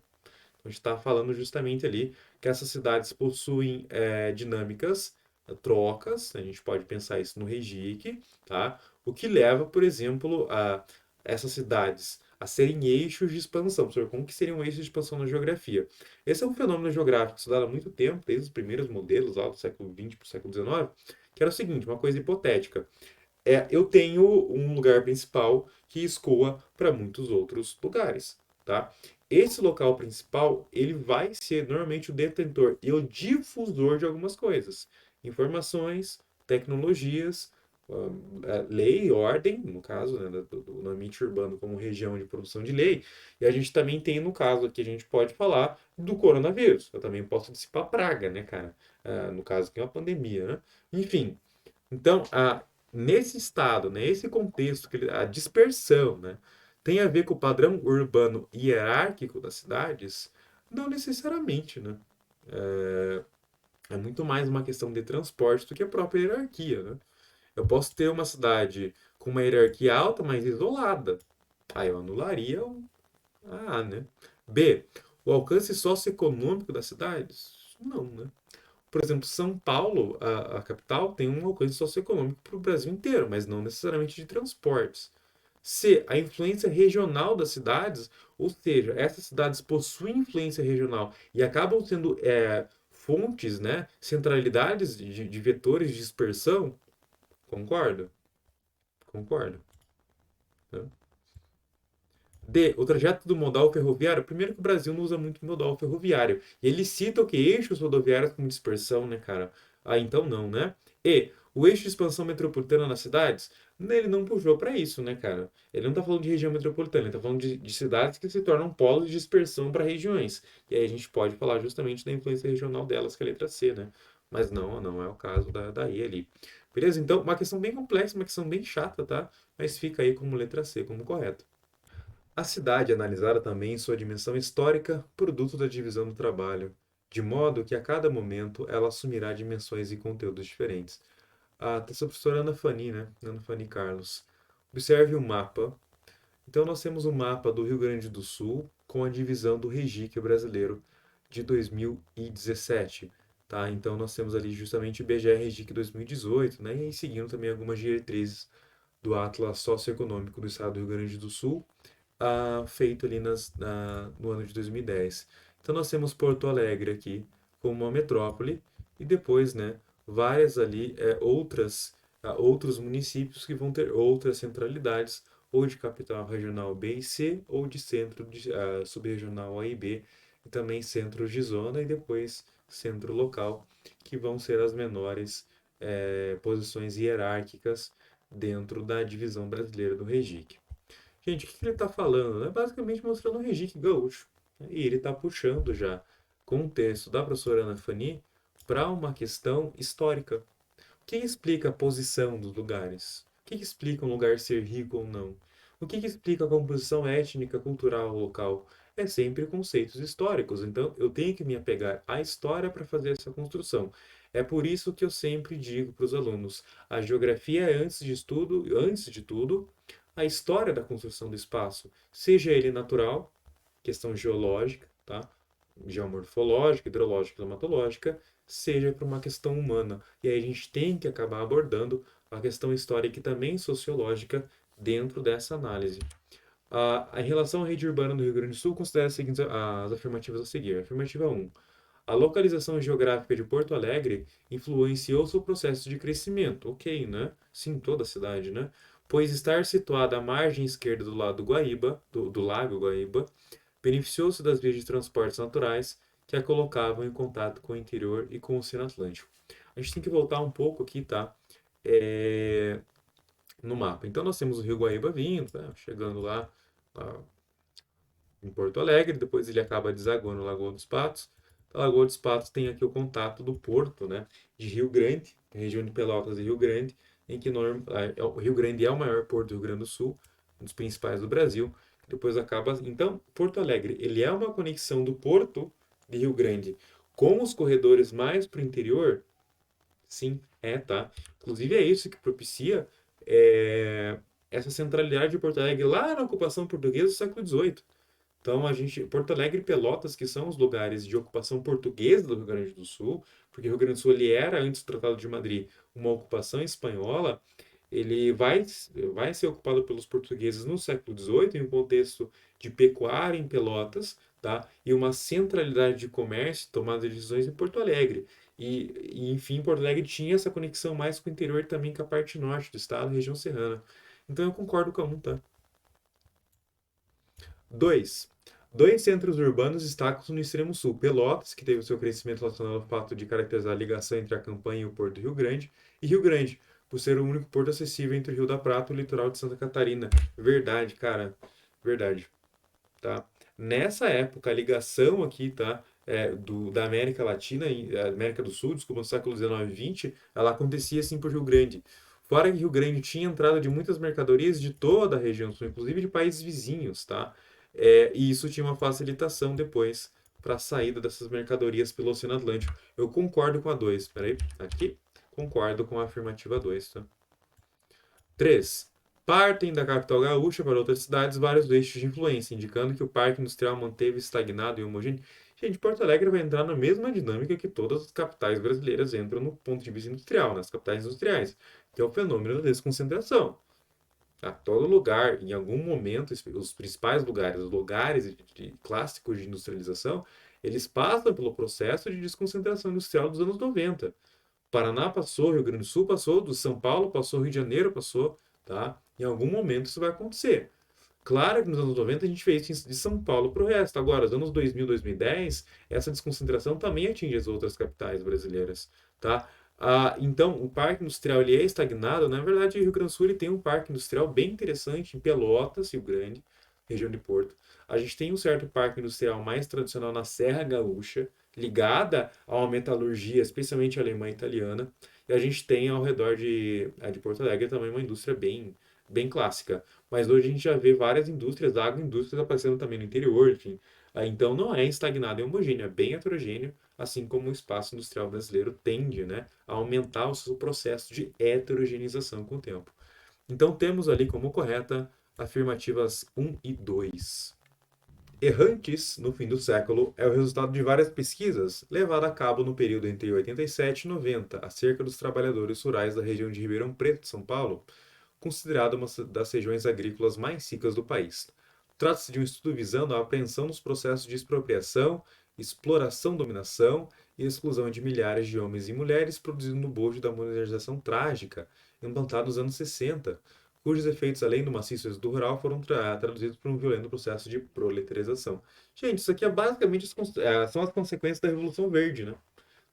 Então, a gente está falando justamente ali que essas cidades possuem dinâmicas, trocas, a gente pode pensar isso no Regic, tá? O que leva, por exemplo, a essas cidades a serem eixos de expansão. Sobre como que seriam eixos de expansão na geografia. Esse é um fenômeno geográfico estudado há muito tempo, desde os primeiros modelos lá do século XX para o século XIX, que era o seguinte, uma coisa hipotética. Eu tenho um lugar principal que escoa para muitos outros lugares, tá? Esse local principal, ele vai ser normalmente o detentor e o difusor de algumas coisas. Informações, tecnologias, lei e ordem, no caso, né, do ambiente urbano como região de produção de lei. E a gente também tem, no caso aqui, a gente pode falar do coronavírus. Eu também posso dissipar praga, né, cara? No caso aqui é uma pandemia, né? Enfim, então, nesse estado, né, esse contexto, a dispersão, né, tem a ver com o padrão urbano hierárquico das cidades? Não necessariamente, né? É muito mais uma questão de transporte do que a própria hierarquia, né? Eu posso ter uma cidade com uma hierarquia alta, mas isolada. Aí eu anularia o A, né? B, o alcance socioeconômico das cidades? Não, né? Por exemplo, São Paulo, a capital, tem um alcance socioeconômico para o Brasil inteiro, mas não necessariamente de transportes. C, a influência regional das cidades, ou seja, essas cidades possuem influência regional e acabam sendo fontes, né, centralidades de vetores de dispersão. Concorda? Concordo. Né? D, o trajeto do modal ferroviário. Primeiro que o Brasil não usa muito modal ferroviário. E ele cita o que? Eixos rodoviários com dispersão, né, cara? Então não, né? E, o eixo de expansão metropolitana nas cidades, ele não puxou para isso, né, cara? Ele não tá falando de região metropolitana, ele tá falando de cidades que se tornam polos de dispersão para regiões. E aí a gente pode falar justamente da influência regional delas, que é a letra C, né? Mas não é o caso da E ali. Beleza? Então, uma questão bem complexa, uma questão bem chata, tá? Mas fica aí como letra C, como correto. A cidade é analisada também em sua dimensão histórica, produto da divisão do trabalho, de modo que a cada momento ela assumirá dimensões e conteúdos diferentes. Essa professora Ana Fani, né? Ana Fani Carlos. Observe o mapa. Então nós temos um mapa do Rio Grande do Sul com a divisão do REGIC brasileiro de 2017. Tá? Então nós temos ali justamente o IBGE REGIC 2018, né? E aí seguindo também algumas diretrizes do Atlas Socioeconômico do Estado do Rio Grande do Sul, feito ali no ano de 2010. Então nós temos Porto Alegre aqui como uma metrópole e depois, né, várias ali outros municípios que vão ter outras centralidades, ou de capital regional B e C, ou de centro de subregional A e B, e também centros de zona e depois centro local, que vão ser as menores posições hierárquicas dentro da divisão brasileira do REGIC. Gente, o que ele está falando? É basicamente mostrando o Regic gaúcho. E ele está puxando já com o texto da professora Ana Fani para uma questão histórica. O que explica a posição dos lugares? O que explica um lugar ser rico ou não? O que explica a composição étnica, cultural local? É sempre conceitos históricos. Então, eu tenho que me apegar à história para fazer essa construção. É por isso que eu sempre digo para os alunos: a geografia é antes de tudo, a história da construção do espaço, seja ele natural, questão geológica, tá? Geomorfológica, hidrológica, climatológica, seja por uma questão humana. E aí a gente tem que acabar abordando a questão histórica e também sociológica dentro dessa análise. Em relação à rede urbana do Rio Grande do Sul, considere as afirmativas a seguir. Afirmativa 1. A localização geográfica de Porto Alegre influenciou seu processo de crescimento. Ok, né? Sim, toda a cidade, né? Pois estar situada à margem esquerda do lado do Guaíba, do lago Guaíba, beneficiou-se das vias de transportes naturais que a colocavam em contato com o interior e com o Oceano Atlântico. A gente tem que voltar um pouco aqui, tá? É, no mapa. Então nós temos o Rio Guaíba vindo, tá? Chegando lá em Porto Alegre, depois ele acaba desaguando no Lagoa dos Patos, A Lagoa dos Patos tem aqui o contato do porto, né, de Rio Grande, região de Pelotas e Rio Grande, em que o Rio Grande é o maior porto do Rio Grande do Sul, um dos principais do Brasil. Depois acaba, então, Porto Alegre, ele é uma conexão do porto de Rio Grande com os corredores mais para o interior. Sim, tá. Inclusive é isso que propicia é, essa centralidade de Porto Alegre lá na ocupação portuguesa do século XVIII. Então, Porto Alegre e Pelotas, que são os lugares de ocupação portuguesa do Rio Grande do Sul, porque o Rio Grande do Sul ele era, antes do Tratado de Madrid, uma ocupação espanhola, ele vai ser ocupado pelos portugueses no século XVIII, em um contexto de pecuária em Pelotas, tá? E uma centralidade de comércio, tomada de decisões em Porto Alegre. Enfim, Porto Alegre tinha essa conexão mais com o interior também com a parte norte do estado, região serrana. Então eu concordo com a 1, tá? 2. Dois centros urbanos destacam no extremo sul. Pelotas, que teve o seu crescimento relacionado ao fato de caracterizar a ligação entre a Campanha e o Porto do Rio Grande. E Rio Grande, por ser o único porto acessível entre o Rio da Prata e o litoral de Santa Catarina. Verdade, cara. Verdade, tá? Nessa época, a ligação aqui, tá? Da América Latina e América do Sul, desculpa, no século XIX e XX, ela acontecia assim por Rio Grande. Fora que Rio Grande tinha entrada de muitas mercadorias de toda a região sul, inclusive de países vizinhos, tá? E isso tinha uma facilitação depois para a saída dessas mercadorias pelo Oceano Atlântico. Eu concordo com a 2. Peraí, aqui. Concordo com a afirmativa 2, tá? 3. Partem da capital gaúcha para outras cidades vários eixos de influência, indicando que o parque industrial manteve estagnado e homogêneo. Gente, Porto Alegre vai entrar na mesma dinâmica que todas as capitais brasileiras entram no ponto de vista industrial, nas capitais industriais, que é o fenômeno da desconcentração. A todo lugar, em algum momento, os principais lugares, os lugares clássicos de industrialização, eles passam pelo processo de desconcentração industrial dos anos 90. Paraná passou, Rio Grande do Sul passou, do São Paulo passou, Rio de Janeiro passou, tá? Em algum momento isso vai acontecer. Claro que nos anos 90 a gente fez isso de São Paulo para o resto. Agora, nos anos 2000, 2010, essa desconcentração também atinge as outras capitais brasileiras, tá? Então, o parque industrial ele é estagnado. Na verdade, o Rio Grande do Sul ele tem um parque industrial bem interessante em Pelotas, Rio Grande, região de Porto. A gente tem um certo parque industrial mais tradicional na Serra Gaúcha, ligada a uma metalurgia, especialmente alemã e italiana. E a gente tem ao redor de Porto Alegre também uma indústria bem clássica. Mas hoje a gente já vê várias indústrias, agroindústrias aparecendo também no interior, enfim. Então não é estagnado e homogêneo, é bem heterogêneo, assim como o espaço industrial brasileiro tende, né, a aumentar o seu processo de heterogeneização com o tempo. Então temos ali como correta afirmativas 1 e 2. Errantes, no fim do século, é o resultado de várias pesquisas levadas a cabo no período entre 87 e 90 acerca dos trabalhadores rurais da região de Ribeirão Preto, São Paulo, considerada uma das regiões agrícolas mais ricas do país. Trata-se de um estudo visando a apreensão dos processos de expropriação, exploração, dominação e exclusão de milhares de homens e mulheres, produzido no bojo da modernização trágica, implantada nos anos 60, cujos efeitos, além do maciço êxodo rural, foram traduzidos por um violento processo de proletarização. Gente, isso aqui é basicamente são as consequências da Revolução Verde, né?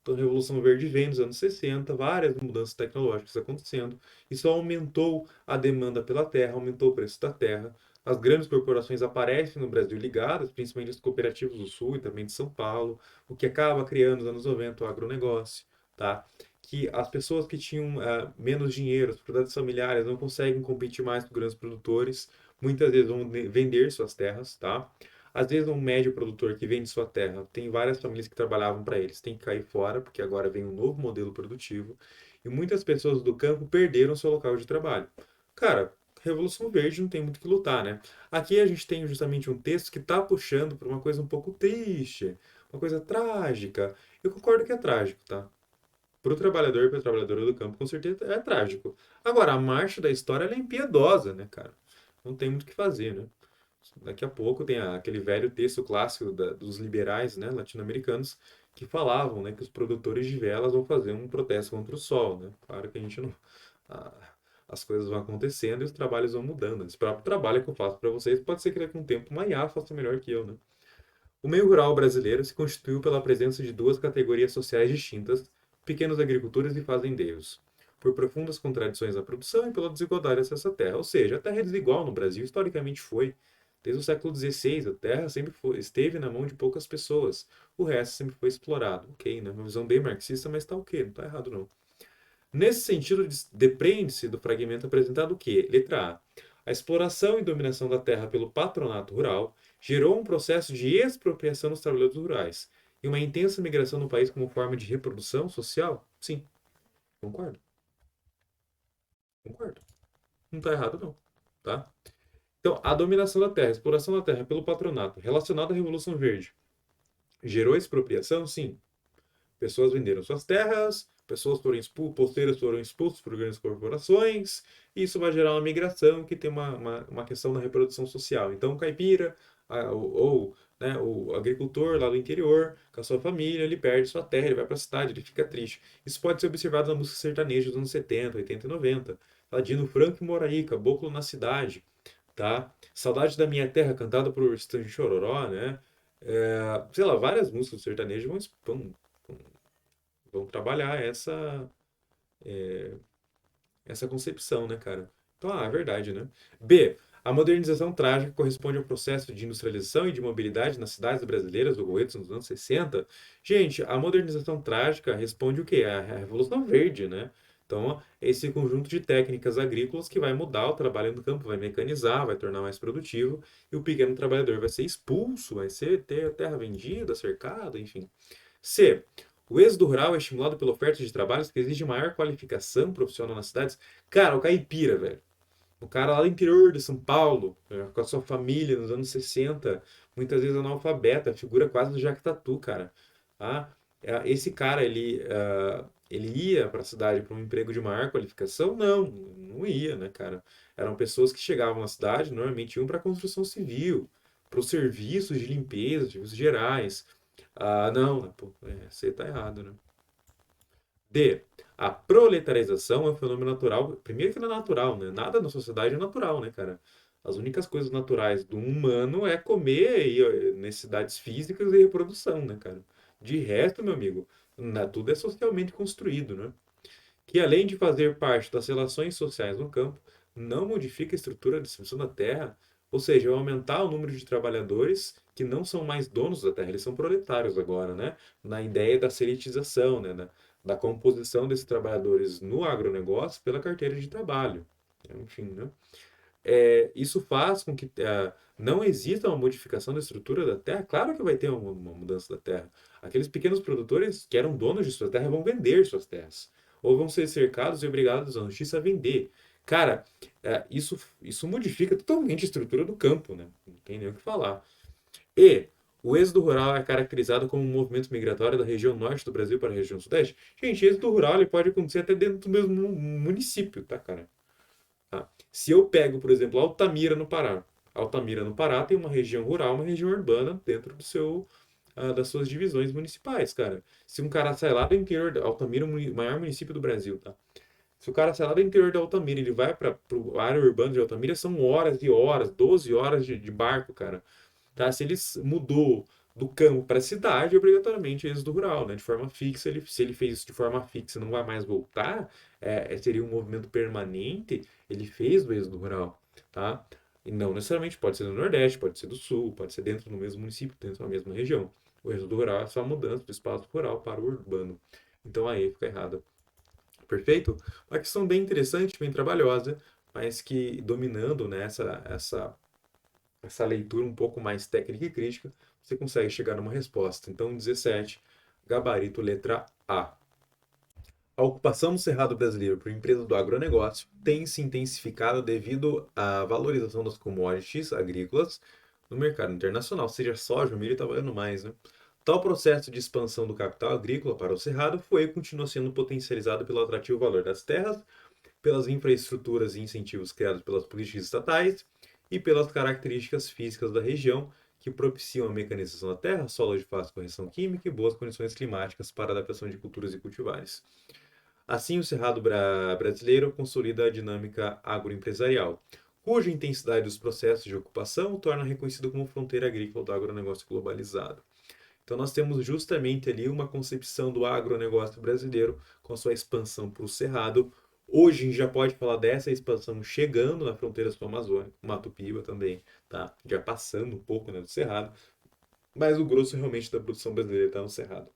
Então, a Revolução Verde vem nos anos 60, várias mudanças tecnológicas acontecendo. Isso aumentou a demanda pela terra, aumentou o preço da terra. As grandes corporações aparecem no Brasil ligadas, principalmente as cooperativas do Sul e também de São Paulo, o que acaba criando nos anos 90 o agronegócio, tá? Que as pessoas que tinham menos dinheiro, as propriedades familiares, não conseguem competir mais com grandes produtores, muitas vezes vão vender suas terras, tá? Às vezes um médio produtor que vende sua terra, tem várias famílias que trabalhavam para eles, tem que cair fora, porque agora vem um novo modelo produtivo, e muitas pessoas do campo perderam seu local de trabalho. Cara, Revolução Verde não tem muito o que lutar, né? Aqui a gente tem justamente um texto que está puxando para uma coisa um pouco triste, uma coisa trágica. Eu concordo que é trágico, tá? Para o trabalhador e para a trabalhadora do campo, com certeza é trágico. Agora, a marcha da história ela é impiedosa, né, cara? Não tem muito o que fazer, né? Daqui a pouco tem aquele velho texto clássico dos liberais, né, latino-americanos, que falavam, né, que os produtores de velas vão fazer um protesto contra o sol, né? Claro que a gente não... a- as coisas vão acontecendo e os trabalhos vão mudando. Esse próprio trabalho que eu faço para vocês pode ser que daqui a um tempo uma IA faça melhor que eu, né? O meio rural brasileiro se constituiu pela presença de duas categorias sociais distintas, pequenos agricultores e fazendeiros, por profundas contradições na produção e pela desigualdade de acesso à terra. Ou seja, a terra é desigual no Brasil, historicamente foi. Desde o século XVI, a terra esteve na mão de poucas pessoas. O resto sempre foi explorado. Ok, né? Uma visão bem marxista, mas tá ok, não tá errado não. Nesse sentido, depreende-se do fragmento apresentado o quê? Letra A. A exploração e dominação da terra pelo patronato rural gerou um processo de expropriação dos trabalhadores rurais e uma intensa migração no país como forma de reprodução social? Sim, concordo. Concordo. Não está errado, não. Tá? Então, a dominação da terra, a exploração da terra pelo patronato, relacionada à Revolução Verde, gerou expropriação? Sim. Pessoas venderam suas terras, pessoas posteiras foram expulsas por grandes corporações, e isso vai gerar uma migração que tem uma questão da reprodução social. Então, o caipira, né, o agricultor lá do interior, com a sua família, ele perde sua terra, ele vai para a cidade, ele fica triste. Isso pode ser observado na música sertaneja dos anos 70, 80 e 90. Ladino Franco e Moraí, Caboclo na Cidade, tá? Saudade da Minha Terra, cantada por Estranho Chororó, né? Sei lá, várias músicas do sertanejo vão trabalhar essa concepção, né, cara? Então, é verdade, né? B. A modernização trágica corresponde ao processo de industrialização e de mobilidade nas cidades brasileiras ocorridos nos anos 60. Gente, a modernização trágica responde o quê? A Revolução Verde, né? Então, esse conjunto de técnicas agrícolas que vai mudar o trabalho no campo, vai mecanizar, vai tornar mais produtivo, e o pequeno trabalhador vai ser expulso, vai ter a terra vendida, cercado, enfim. C. O êxodo rural é estimulado pela oferta de trabalhos que exige maior qualificação profissional nas cidades. Cara, o caipira, velho. O cara lá do interior de São Paulo, com a sua família nos anos 60, muitas vezes analfabeta, figura quase do Jacques Tatu, cara. Tá? Esse cara, ele ia para a cidade para um emprego de maior qualificação? Não, não ia, né, cara? Eram pessoas que chegavam na cidade, normalmente iam para a construção civil, para os serviços de limpeza, serviços gerais. Não, né, pô, você tá errado, né? D. A proletarização é um fenômeno natural. Primeiro que não é natural, né? Nada na sociedade é natural, né, cara? As únicas coisas naturais do humano é comer e necessidades físicas e reprodução, né, cara? De resto, meu amigo, tudo é socialmente construído, né? Que além de fazer parte das relações sociais no campo, não modifica a estrutura de distribuição da terra, ou seja, vai aumentar o número de trabalhadores que não são mais donos da terra, eles são proletários agora, né? Na ideia da seletização, né? Da composição desses trabalhadores no agronegócio pela carteira de trabalho. Enfim, né? Isso faz com que não exista uma modificação da estrutura da terra. Claro que vai ter uma mudança da terra. Aqueles pequenos produtores que eram donos de sua terra vão vender suas terras. Ou vão ser cercados e obrigados à justiça a vender. Cara, isso modifica totalmente a estrutura do campo, né? Não tem nem o que falar. E o êxodo rural é caracterizado como um movimento migratório da região norte do Brasil para a região sudeste. Gente, êxodo rural ele pode acontecer até dentro do mesmo município, tá, cara? Tá? Se eu pego, por exemplo, Altamira, no Pará. Altamira, no Pará, tem uma região rural, uma região urbana dentro das suas divisões municipais, cara. Se um cara sai lá do interior de Altamira, o maior município do Brasil, tá? Se o cara sai lá do interior de Altamira, ele vai para a área urbana de Altamira, são horas e horas, 12 horas de barco, cara. Tá? Se ele mudou do campo para a cidade, obrigatoriamente é êxodo rural, né? De forma fixa, se ele fez isso de forma fixa e não vai mais voltar, seria um movimento permanente, ele fez o êxodo rural, tá? E não necessariamente pode ser do Nordeste, pode ser do Sul, pode ser dentro do mesmo município, dentro da mesma região. O êxodo rural é só a mudança do espaço rural para o urbano. Então aí fica errado. Perfeito? Uma questão bem interessante, bem trabalhosa, mas que dominando, né, essa leitura um pouco mais técnica e crítica, você consegue chegar numa resposta. Então, 17, gabarito letra A. A ocupação do cerrado brasileiro por empresas do agronegócio tem se intensificado devido à valorização das commodities agrícolas no mercado internacional, seja soja, milho está valendo mais, né? Tal processo de expansão do capital agrícola para o cerrado foi e continua sendo potencializado pelo atrativo valor das terras, pelas infraestruturas e incentivos criados pelas políticas estatais e pelas características físicas da região que propiciam a mecanização da terra, solo de fácil correção química e boas condições climáticas para a adaptação de culturas e cultivares. Assim, o cerrado brasileiro consolida a dinâmica agroempresarial, cuja intensidade dos processos de ocupação o torna reconhecido como fronteira agrícola do agronegócio globalizado. Então, nós temos justamente ali uma concepção do agronegócio brasileiro com a sua expansão para o cerrado, Hoje a gente já pode falar dessa expansão chegando na fronteira sul-amazônica, Mato Piba também, tá? Já passando um pouco, né, do Cerrado, mas o grosso realmente da produção brasileira está no Cerrado.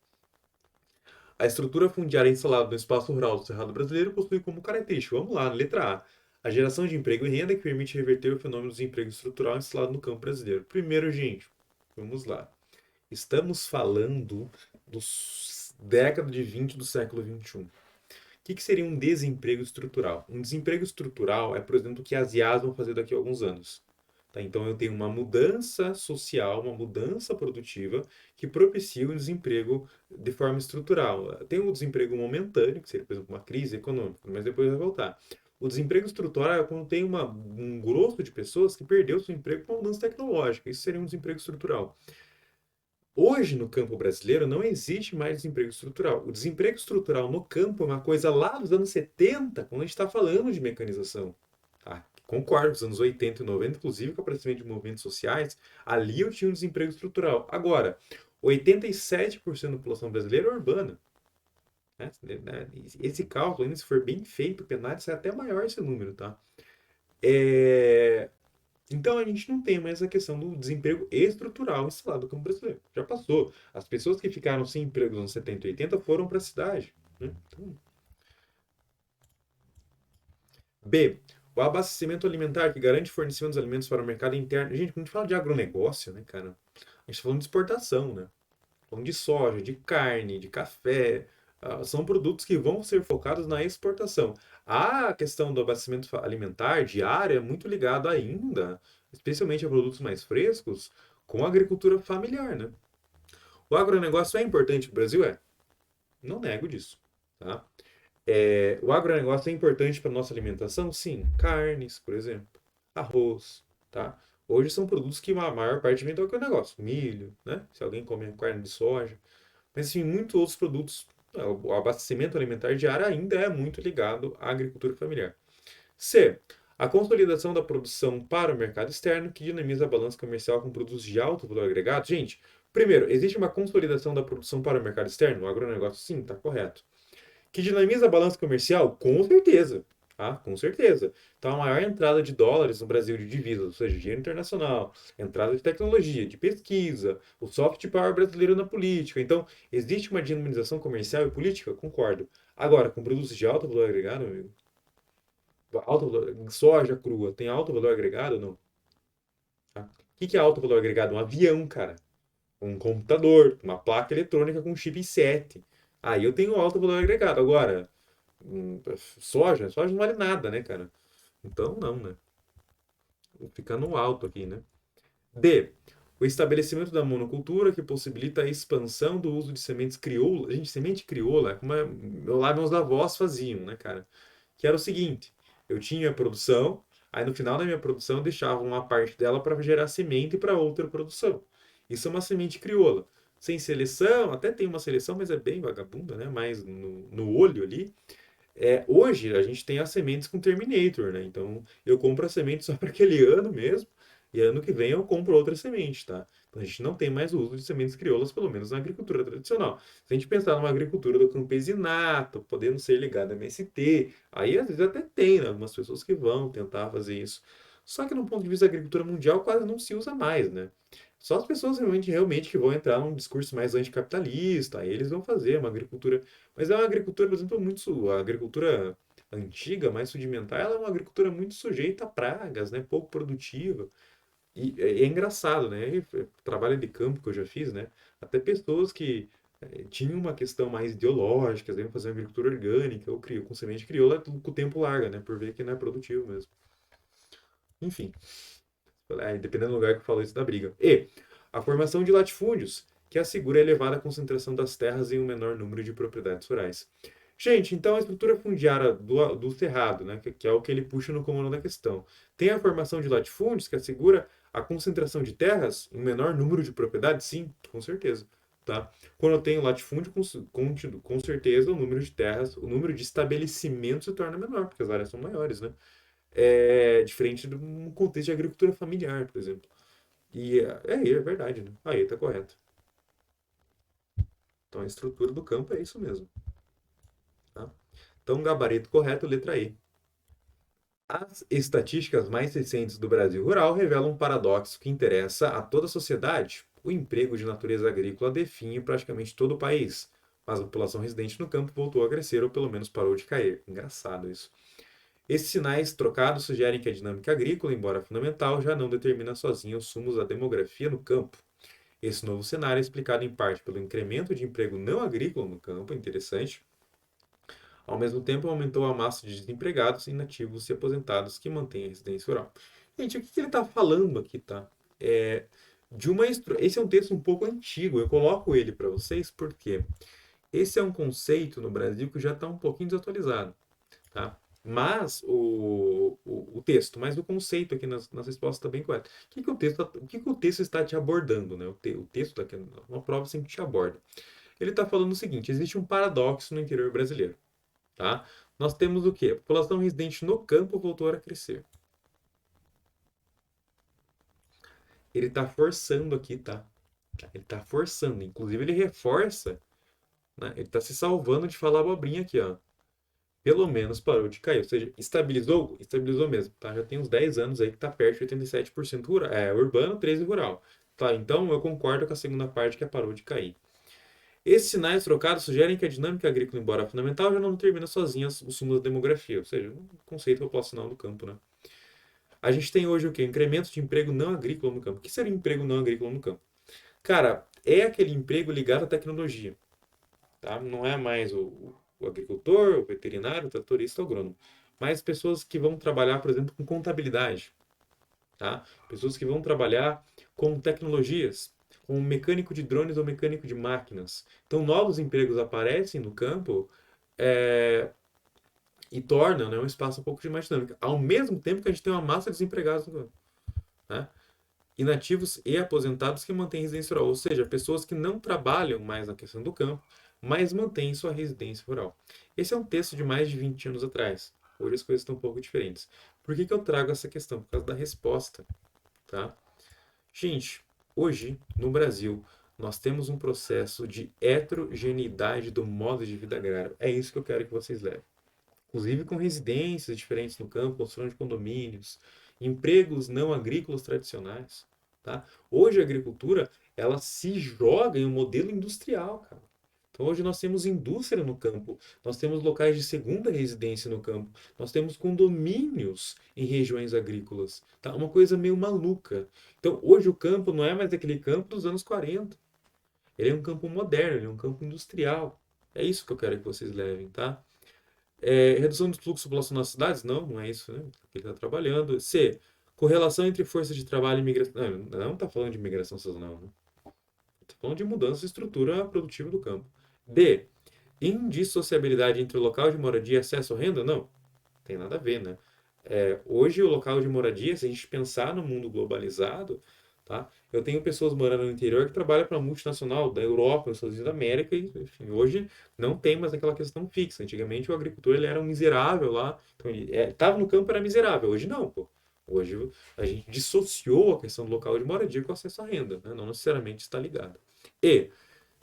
A estrutura fundiária instalada no espaço rural do Cerrado brasileiro possui como característica, vamos lá, letra A, a geração de emprego e renda que permite reverter o fenômeno do desemprego estrutural instalado no campo brasileiro. Primeiro, gente, vamos lá. Estamos falando dos década de 20 do século 21. O que seria um desemprego estrutural? Um desemprego estrutural é, por exemplo, o que as IAs vão fazer daqui a alguns anos. Tá? Então, eu tenho uma mudança social, uma mudança produtiva que propicia o desemprego de forma estrutural. Tem o desemprego momentâneo, que seria, por exemplo, uma crise econômica, mas depois vai voltar. O desemprego estrutural é quando tem um grosso de pessoas que perdeu seu emprego com uma mudança tecnológica. Isso seria um desemprego estrutural. Hoje, no campo brasileiro, não existe mais desemprego estrutural. O desemprego estrutural no campo é uma coisa lá dos anos 70, quando a gente está falando de mecanização. Tá? Concordo, nos anos 80 e 90, inclusive com o aparecimento de movimentos sociais, ali eu tinha um desemprego estrutural. Agora, 87% da população brasileira é urbana. Né? Esse cálculo, ainda se for bem feito, o penário sai até maior esse número. Tá? É... Então a gente não tem mais a questão do desemprego estrutural instalado no campo brasileiro. Já passou. As pessoas que ficaram sem emprego nos anos 70 e 80 foram para a cidade. Né? Então, B. O abastecimento alimentar que garante fornecimento dos alimentos para o mercado interno. Gente, quando a gente fala de agronegócio, né, cara? A gente está falando de exportação, né? Falando de soja, de carne, de café. São produtos que vão ser focados na exportação. A questão do abastecimento alimentar diário é muito ligado ainda, especialmente a produtos mais frescos, com a agricultura familiar, né? O agronegócio é importante para o Brasil? É. Não nego disso. Tá? O agronegócio é importante para a nossa alimentação? Sim. Carnes, por exemplo. Arroz. Tá? Hoje são produtos que a maior parte vem do agronegócio. Milho, né? Se alguém come carne de soja. Mas, enfim, muitos outros produtos. O abastecimento alimentar diário ainda é muito ligado à agricultura familiar. C. A consolidação da produção para o mercado externo que dinamiza a balança comercial com produtos de alto valor agregado. Gente, primeiro, existe uma consolidação da produção para o mercado externo? O agronegócio, sim, está correto. Que dinamiza a balança comercial? Com certeza. Tá? Com certeza. Então, a maior entrada de dólares no Brasil de divisas, ou seja, dinheiro internacional, entrada de tecnologia, de pesquisa, o soft power brasileiro na política. Então, existe uma dinamização comercial e política? Concordo. Agora, com produtos de alto valor agregado, meu amigo, alto valor, soja crua tem alto valor agregado ou não? Tá? O que é alto valor agregado? Um avião, cara. Um computador, uma placa eletrônica com chip i7. Aí eu tenho alto valor agregado. Agora, soja não vale nada, né, cara? Então, não, né? Fica no alto aqui, né? D. O estabelecimento da monocultura que possibilita a expansão do uso de sementes crioulas. Gente, semente crioula, como lá meus avós faziam, né, cara? Que era o seguinte: eu tinha a produção, aí no final da minha produção eu deixava uma parte dela para gerar semente para outra produção. Isso é uma semente crioula. Sem seleção, até tem uma seleção, mas é bem vagabunda, né? Mais no olho ali. Hoje a gente tem as sementes com Terminator, né? Então eu compro a semente só para aquele ano mesmo, e ano que vem eu compro outra semente, tá? Então a gente não tem mais o uso de sementes crioulas, pelo menos na agricultura tradicional. Se a gente pensar numa agricultura do campesinato, podendo ser ligada a MST, aí às vezes até tem, né, algumas pessoas que vão tentar fazer isso. Só que no ponto de vista da agricultura mundial quase não se usa mais, né? Só as pessoas realmente que vão entrar num discurso mais anticapitalista, aí eles vão fazer uma agricultura, mas é uma agricultura, por exemplo, a agricultura antiga, mais rudimentar, ela é uma agricultura muito sujeita a pragas, né? Pouco produtiva. E é engraçado, né? Trabalho de campo que eu já fiz, né? Até pessoas que tinham uma questão mais ideológica, devem fazer uma agricultura orgânica ou com semente crioula, com o tempo larga, né? Por ver que não é produtivo mesmo. Enfim, dependendo do lugar que eu falo isso da briga. E a formação de latifúndios, que assegura a elevada concentração das terras em um menor número de propriedades rurais. Gente, então a estrutura fundiária do cerrado, né, que é o que ele puxa no comando da questão, tem a formação de latifúndios que assegura a concentração de terras em um menor número de propriedades? Sim, com certeza. Tá? Quando eu tenho latifúndio, com certeza o número de terras, o número de estabelecimentos se torna menor, porque as áreas são maiores, né? Diferente de um contexto de agricultura familiar, por exemplo. E é verdade, né? Aí tá correto. Então a estrutura do campo é isso mesmo. Tá? Então, gabarito correto, letra E. As estatísticas mais recentes do Brasil rural revelam um paradoxo que interessa a toda a sociedade. O emprego de natureza agrícola define praticamente todo o país, mas a população residente no campo voltou a crescer ou pelo menos parou de cair. Engraçado isso. Esses sinais trocados sugerem que a dinâmica agrícola, embora fundamental, já não determina sozinha os sumos da demografia no campo. Esse novo cenário é explicado em parte pelo incremento de emprego não agrícola no campo, interessante. Ao mesmo tempo, aumentou a massa de desempregados, inativos e aposentados que mantêm a residência rural. Gente, o que ele está falando aqui, tá? É Esse é um texto um pouco antigo, eu coloco ele para vocês porque esse é um conceito no Brasil que já está um pouquinho desatualizado, tá? Mas o texto, mas o conceito aqui nas respostas está bem correto. O que que o texto está te abordando, né? O texto daqui, uma prova sempre te aborda. Ele está falando o seguinte: existe um paradoxo no interior brasileiro, tá? Nós temos o quê? A população residente no campo voltou a crescer. Ele está forçando aqui, tá? Ele está forçando. Inclusive, ele reforça, né? Ele está se salvando de falar abobrinha aqui, ó. Pelo menos parou de cair. Ou seja, estabilizou? Estabilizou mesmo, tá? Já tem uns 10 anos aí que está perto de 87% urbano, 13% rural. Tá, então eu concordo com a segunda parte que parou de cair. Esses sinais trocados sugerem que a dinâmica agrícola, embora fundamental, já não determina sozinha os sumos da demografia, ou seja, um conceito populacional do campo, né? A gente tem hoje o quê? Incremento de emprego não agrícola no campo. O que seria emprego não agrícola no campo? Cara, é aquele emprego ligado à tecnologia, tá? Não é mais o agricultor, o veterinário, o tratorista, o agrônomo, mas pessoas que vão trabalhar, por exemplo, com contabilidade, tá? Pessoas que vão trabalhar com tecnologias, com mecânico de drones ou mecânico de máquinas. Então, novos empregos aparecem no campo é, e tornam, né, um espaço um pouco de mais dinâmica. Ao mesmo tempo que a gente tem uma massa de desempregados no campo, né? Inativos e aposentados que mantêm residência rural, ou seja, pessoas que não trabalham mais na questão do campo, mas mantêm sua residência rural. Esse é um texto de mais de 20 anos atrás. Hoje as coisas estão um pouco diferentes. Por que que eu trago essa questão? Por causa da resposta, tá? Gente, hoje no Brasil nós temos um processo de heterogeneidade do modo de vida agrário. É isso que eu quero que vocês levem. Inclusive com residências diferentes no campo, construção de condomínios, empregos não agrícolas tradicionais, tá? Hoje a agricultura, ela se joga em um modelo industrial, cara. Então hoje nós temos indústria no campo, nós temos locais de segunda residência no campo, nós temos condomínios em regiões agrícolas, tá? Uma coisa meio maluca. Então hoje o campo não é mais aquele campo dos anos 40. Ele é um campo moderno, ele é um campo industrial. É isso que eu quero que vocês levem, tá? Redução do fluxo populacional nas cidades? Não, não é isso, né? Ele está trabalhando. C. Correlação entre força de trabalho e migração. Não está falando de migração sazonal, né? Está falando de mudança de estrutura produtiva do campo. D. Indissociabilidade entre o local de moradia e acesso à renda? Não, tem nada a ver, né? Hoje, o local de moradia, se a gente pensar no mundo globalizado, tá? Eu tenho pessoas morando no interior que trabalham para multinacional da Europa, dos Estados Unidos da América, e enfim, hoje não tem mais aquela questão fixa. Antigamente, o agricultor ele era um miserável lá, então ele estava no campo era miserável. Hoje não, pô. Hoje a gente dissociou a questão do local de moradia com o acesso à renda, né? Não necessariamente está ligado. E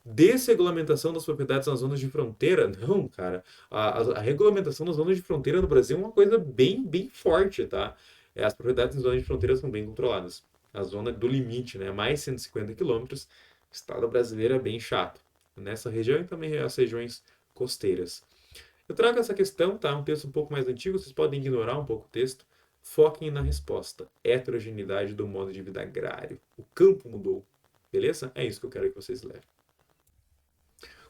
desregulamentação das propriedades nas zonas de fronteira? Não, cara. A regulamentação das zonas de fronteira no Brasil é uma coisa bem, bem forte, tá? As propriedades em zonas de fronteira são bem controladas. A zona do limite, né? Mais 150 quilômetros. O estado brasileiro é bem chato. Nessa região e também as regiões costeiras. Eu trago essa questão, tá? Um texto um pouco mais antigo, vocês podem ignorar um pouco o texto. Foquem na resposta. Heterogeneidade do modo de vida agrário. O campo mudou. Beleza? É isso que eu quero que vocês levem.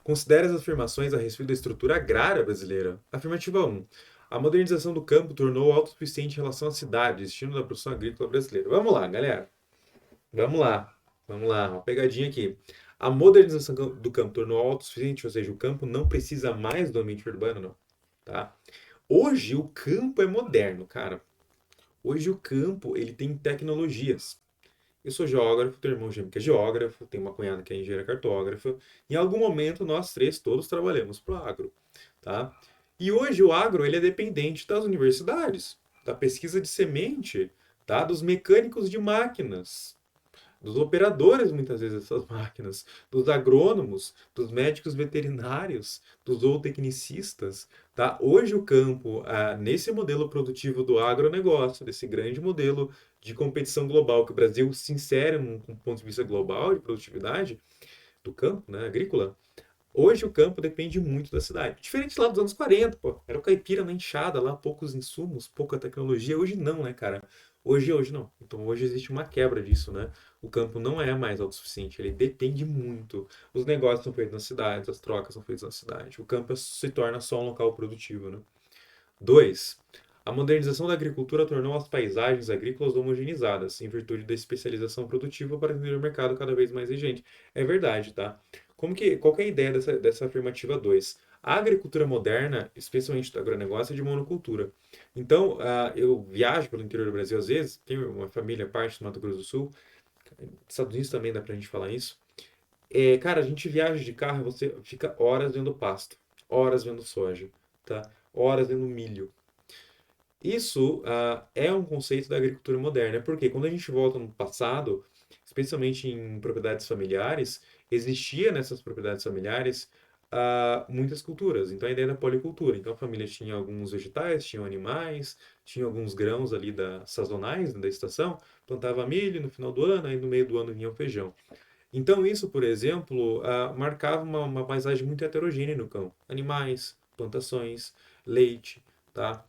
Considere as afirmações a respeito da estrutura agrária brasileira. Afirmativa 1. A modernização do campo tornou autossuficiente em relação à cidade, destino da produção agrícola brasileira. Vamos lá, galera. Vamos lá. Vamos lá. Uma pegadinha aqui. A modernização do campo tornou autossuficiente, ou seja, o campo não precisa mais do ambiente urbano, não. Tá? Hoje o campo é moderno, cara. Hoje o campo ele tem tecnologias. Eu sou geógrafo, tenho um irmão gêmeo que é geógrafo, tenho uma cunhada que é engenheira cartógrafa. Em algum momento, nós três todos trabalhamos para o agro, tá? E hoje o agro ele é dependente das universidades, da pesquisa de semente, tá? Dos mecânicos de máquinas, dos operadores, muitas vezes, dessas máquinas, dos agrônomos, dos médicos veterinários, dos zootecnicistas, tá? Hoje o campo, nesse modelo produtivo do agronegócio, desse grande modelo de competição global que o Brasil se insere um ponto de vista global de produtividade do campo, né, agrícola, hoje o campo depende muito da cidade. Diferente lá dos anos 40, pô. Era o caipira na enxada lá, poucos insumos, pouca tecnologia. Hoje não, né, cara? Hoje não. Então hoje existe uma quebra disso, né? O campo não é mais autossuficiente, ele depende muito. Os negócios são feitos nas cidades, as trocas são feitas na cidade. O campo se torna só um local produtivo, né? 2. A modernização da agricultura tornou as paisagens agrícolas homogeneizadas, em virtude da especialização produtiva para atender o mercado cada vez mais exigente. É verdade, tá? Qual que é a ideia dessa afirmativa 2? A agricultura moderna, especialmente do agronegócio, é de monocultura. Então, eu viajo pelo interior do Brasil às vezes, tenho uma família, parte do Mato Grosso do Sul, Estados Unidos também dá pra gente falar isso. Cara, a gente viaja de carro, você fica horas vendo pasto, horas vendo soja, tá? Horas vendo milho. Isso é um conceito da agricultura moderna, porque quando a gente volta no passado, especialmente em propriedades familiares, existia nessas propriedades familiares muitas culturas. Então a ideia da policultura. Então a família tinha alguns vegetais, tinha animais, tinha alguns grãos ali sazonais, né, da estação, plantava milho no final do ano, aí no meio do ano vinha o feijão. Então isso, por exemplo, marcava uma paisagem muito heterogênea no campo. Animais, plantações, leite, tá?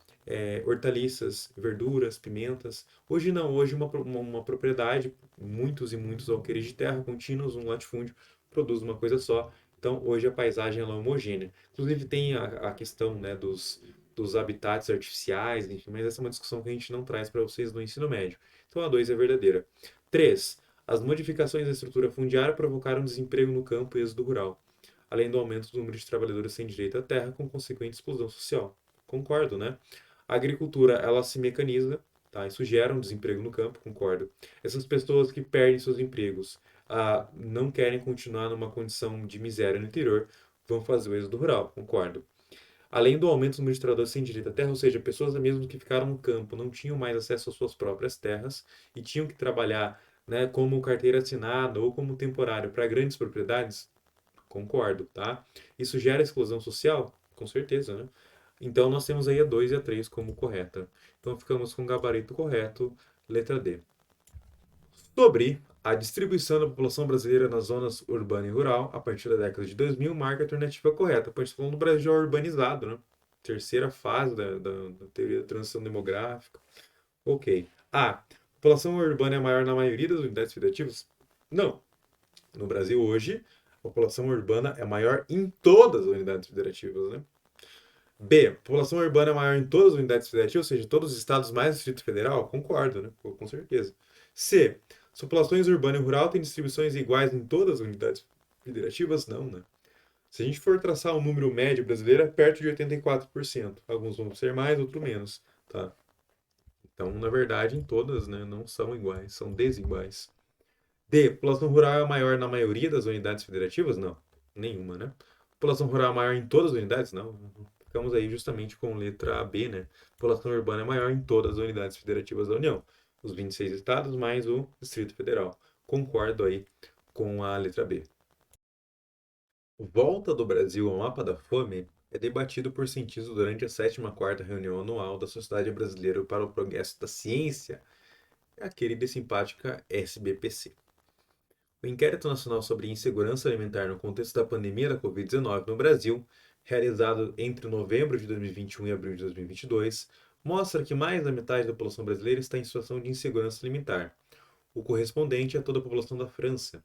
Hortaliças, verduras, pimentas. Hoje não, hoje uma propriedade, muitos e muitos alqueires de terra contínuos, um latifúndio, produz uma coisa só. Então hoje a paisagem ela é homogênea. Inclusive tem a questão, né, dos habitats artificiais, enfim, mas essa é uma discussão que a gente não traz para vocês no ensino médio. Então a 2 é verdadeira. 3. As modificações da estrutura fundiária provocaram desemprego no campo e êxodo rural, além do aumento do número de trabalhadores sem direito à terra, com consequente explosão social. Concordo, né? A agricultura, ela se mecaniza, tá? Isso gera um desemprego no campo, concordo. Essas pessoas que perdem seus empregos, não querem continuar numa condição de miséria no interior, vão fazer o êxodo rural, concordo. Além do aumento do número de trabalhadores sem direito à terra, ou seja, pessoas mesmo que ficaram no campo não tinham mais acesso às suas próprias terras e tinham que trabalhar, né, como carteira assinada ou como temporário para grandes propriedades, concordo, tá? Isso gera exclusão social? Com certeza, né? Então nós temos aí a 2 e a 3 como correta. Então ficamos com o gabarito correto, letra D. Sobre a distribuição da população brasileira nas zonas urbana e rural, a partir da década de 2000, marca a alternativa correta. Pois falando do Brasil já urbanizado, né? Terceira fase da teoria da transição demográfica. Ok. A. População urbana é maior na maioria das unidades federativas? Não. No Brasil hoje, a população urbana é maior em todas as unidades federativas, né? B. População urbana é maior em todas as unidades federativas, ou seja, todos os estados mais o Distrito Federal? Concordo, né? Com certeza. C. As populações urbana e rural têm distribuições iguais em todas as unidades federativas? Não, né? Se a gente for traçar o número médio brasileiro, é perto de 84%. Alguns vão ser mais, outros menos, tá? Então, na verdade, em todas, né, não são iguais, são desiguais. D. População rural é maior na maioria das unidades federativas? Não, nenhuma, né? População rural é maior em todas as unidades? Não. Ficamos aí justamente com letra B, né? População urbana é maior em todas as unidades federativas da União. Os 26 estados mais o Distrito Federal. Concordo aí com a letra B. Volta do Brasil ao mapa da fome é debatido por cientistas durante a 7ª reunião anual da Sociedade Brasileira para o Progresso da Ciência, a querida e simpática SBPC. O Inquérito Nacional sobre Insegurança Alimentar no contexto da pandemia da Covid-19 no Brasil, realizado entre novembro de 2021 e abril de 2022, mostra que mais da metade da população brasileira está em situação de insegurança alimentar, o correspondente a toda a população da França.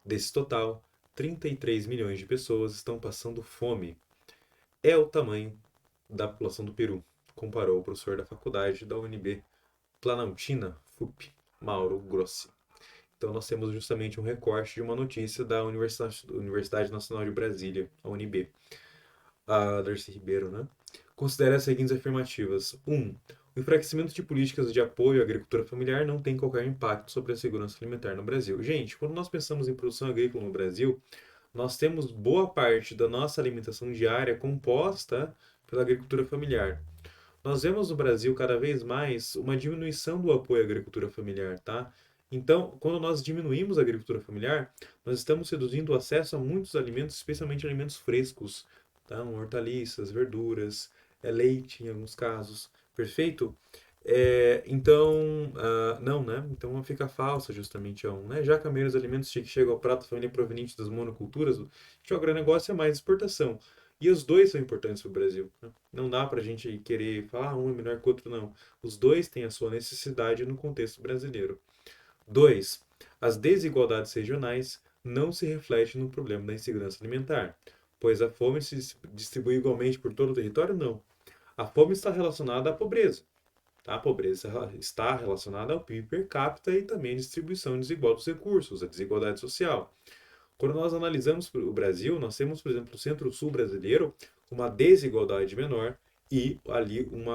Desse total, 33 milhões de pessoas estão passando fome. É o tamanho da população do Peru, comparou o professor da faculdade da UNB Planaltina, FUP, Mauro Grossi. Então nós temos justamente um recorte de uma notícia da Universidade Nacional de Brasília, a UNB, a Darcy Ribeiro, né? Considera as seguintes afirmativas. 1. O enfraquecimento de políticas de apoio à agricultura familiar não tem qualquer impacto sobre a segurança alimentar no Brasil. Gente, quando nós pensamos em produção agrícola no Brasil, nós temos boa parte da nossa alimentação diária composta pela agricultura familiar. Nós vemos no Brasil cada vez mais uma diminuição do apoio à agricultura familiar, tá? Então, quando nós diminuímos a agricultura familiar, nós estamos reduzindo o acesso a muitos alimentos, especialmente alimentos frescos, tá? Hortaliças, verduras, é leite em alguns casos, perfeito? Então, não, né? Então fica falsa justamente a um, né? Já que a maioria dos alimentos que chegam ao prato família provenientes das monoculturas, o agronegócio é mais exportação. E os dois são importantes para o Brasil, né? Não dá para a gente querer falar um é melhor que o outro, não. Os dois têm a sua necessidade no contexto brasileiro. 2. As desigualdades regionais não se refletem no problema da insegurança alimentar, pois a fome se distribui igualmente por todo o território? Não. A fome está relacionada à pobreza. A pobreza está relacionada ao PIB per capita e também à distribuição desigual dos recursos, a desigualdade social. Quando nós analisamos o Brasil, nós temos, por exemplo, o centro-sul brasileiro com uma desigualdade menor e ali um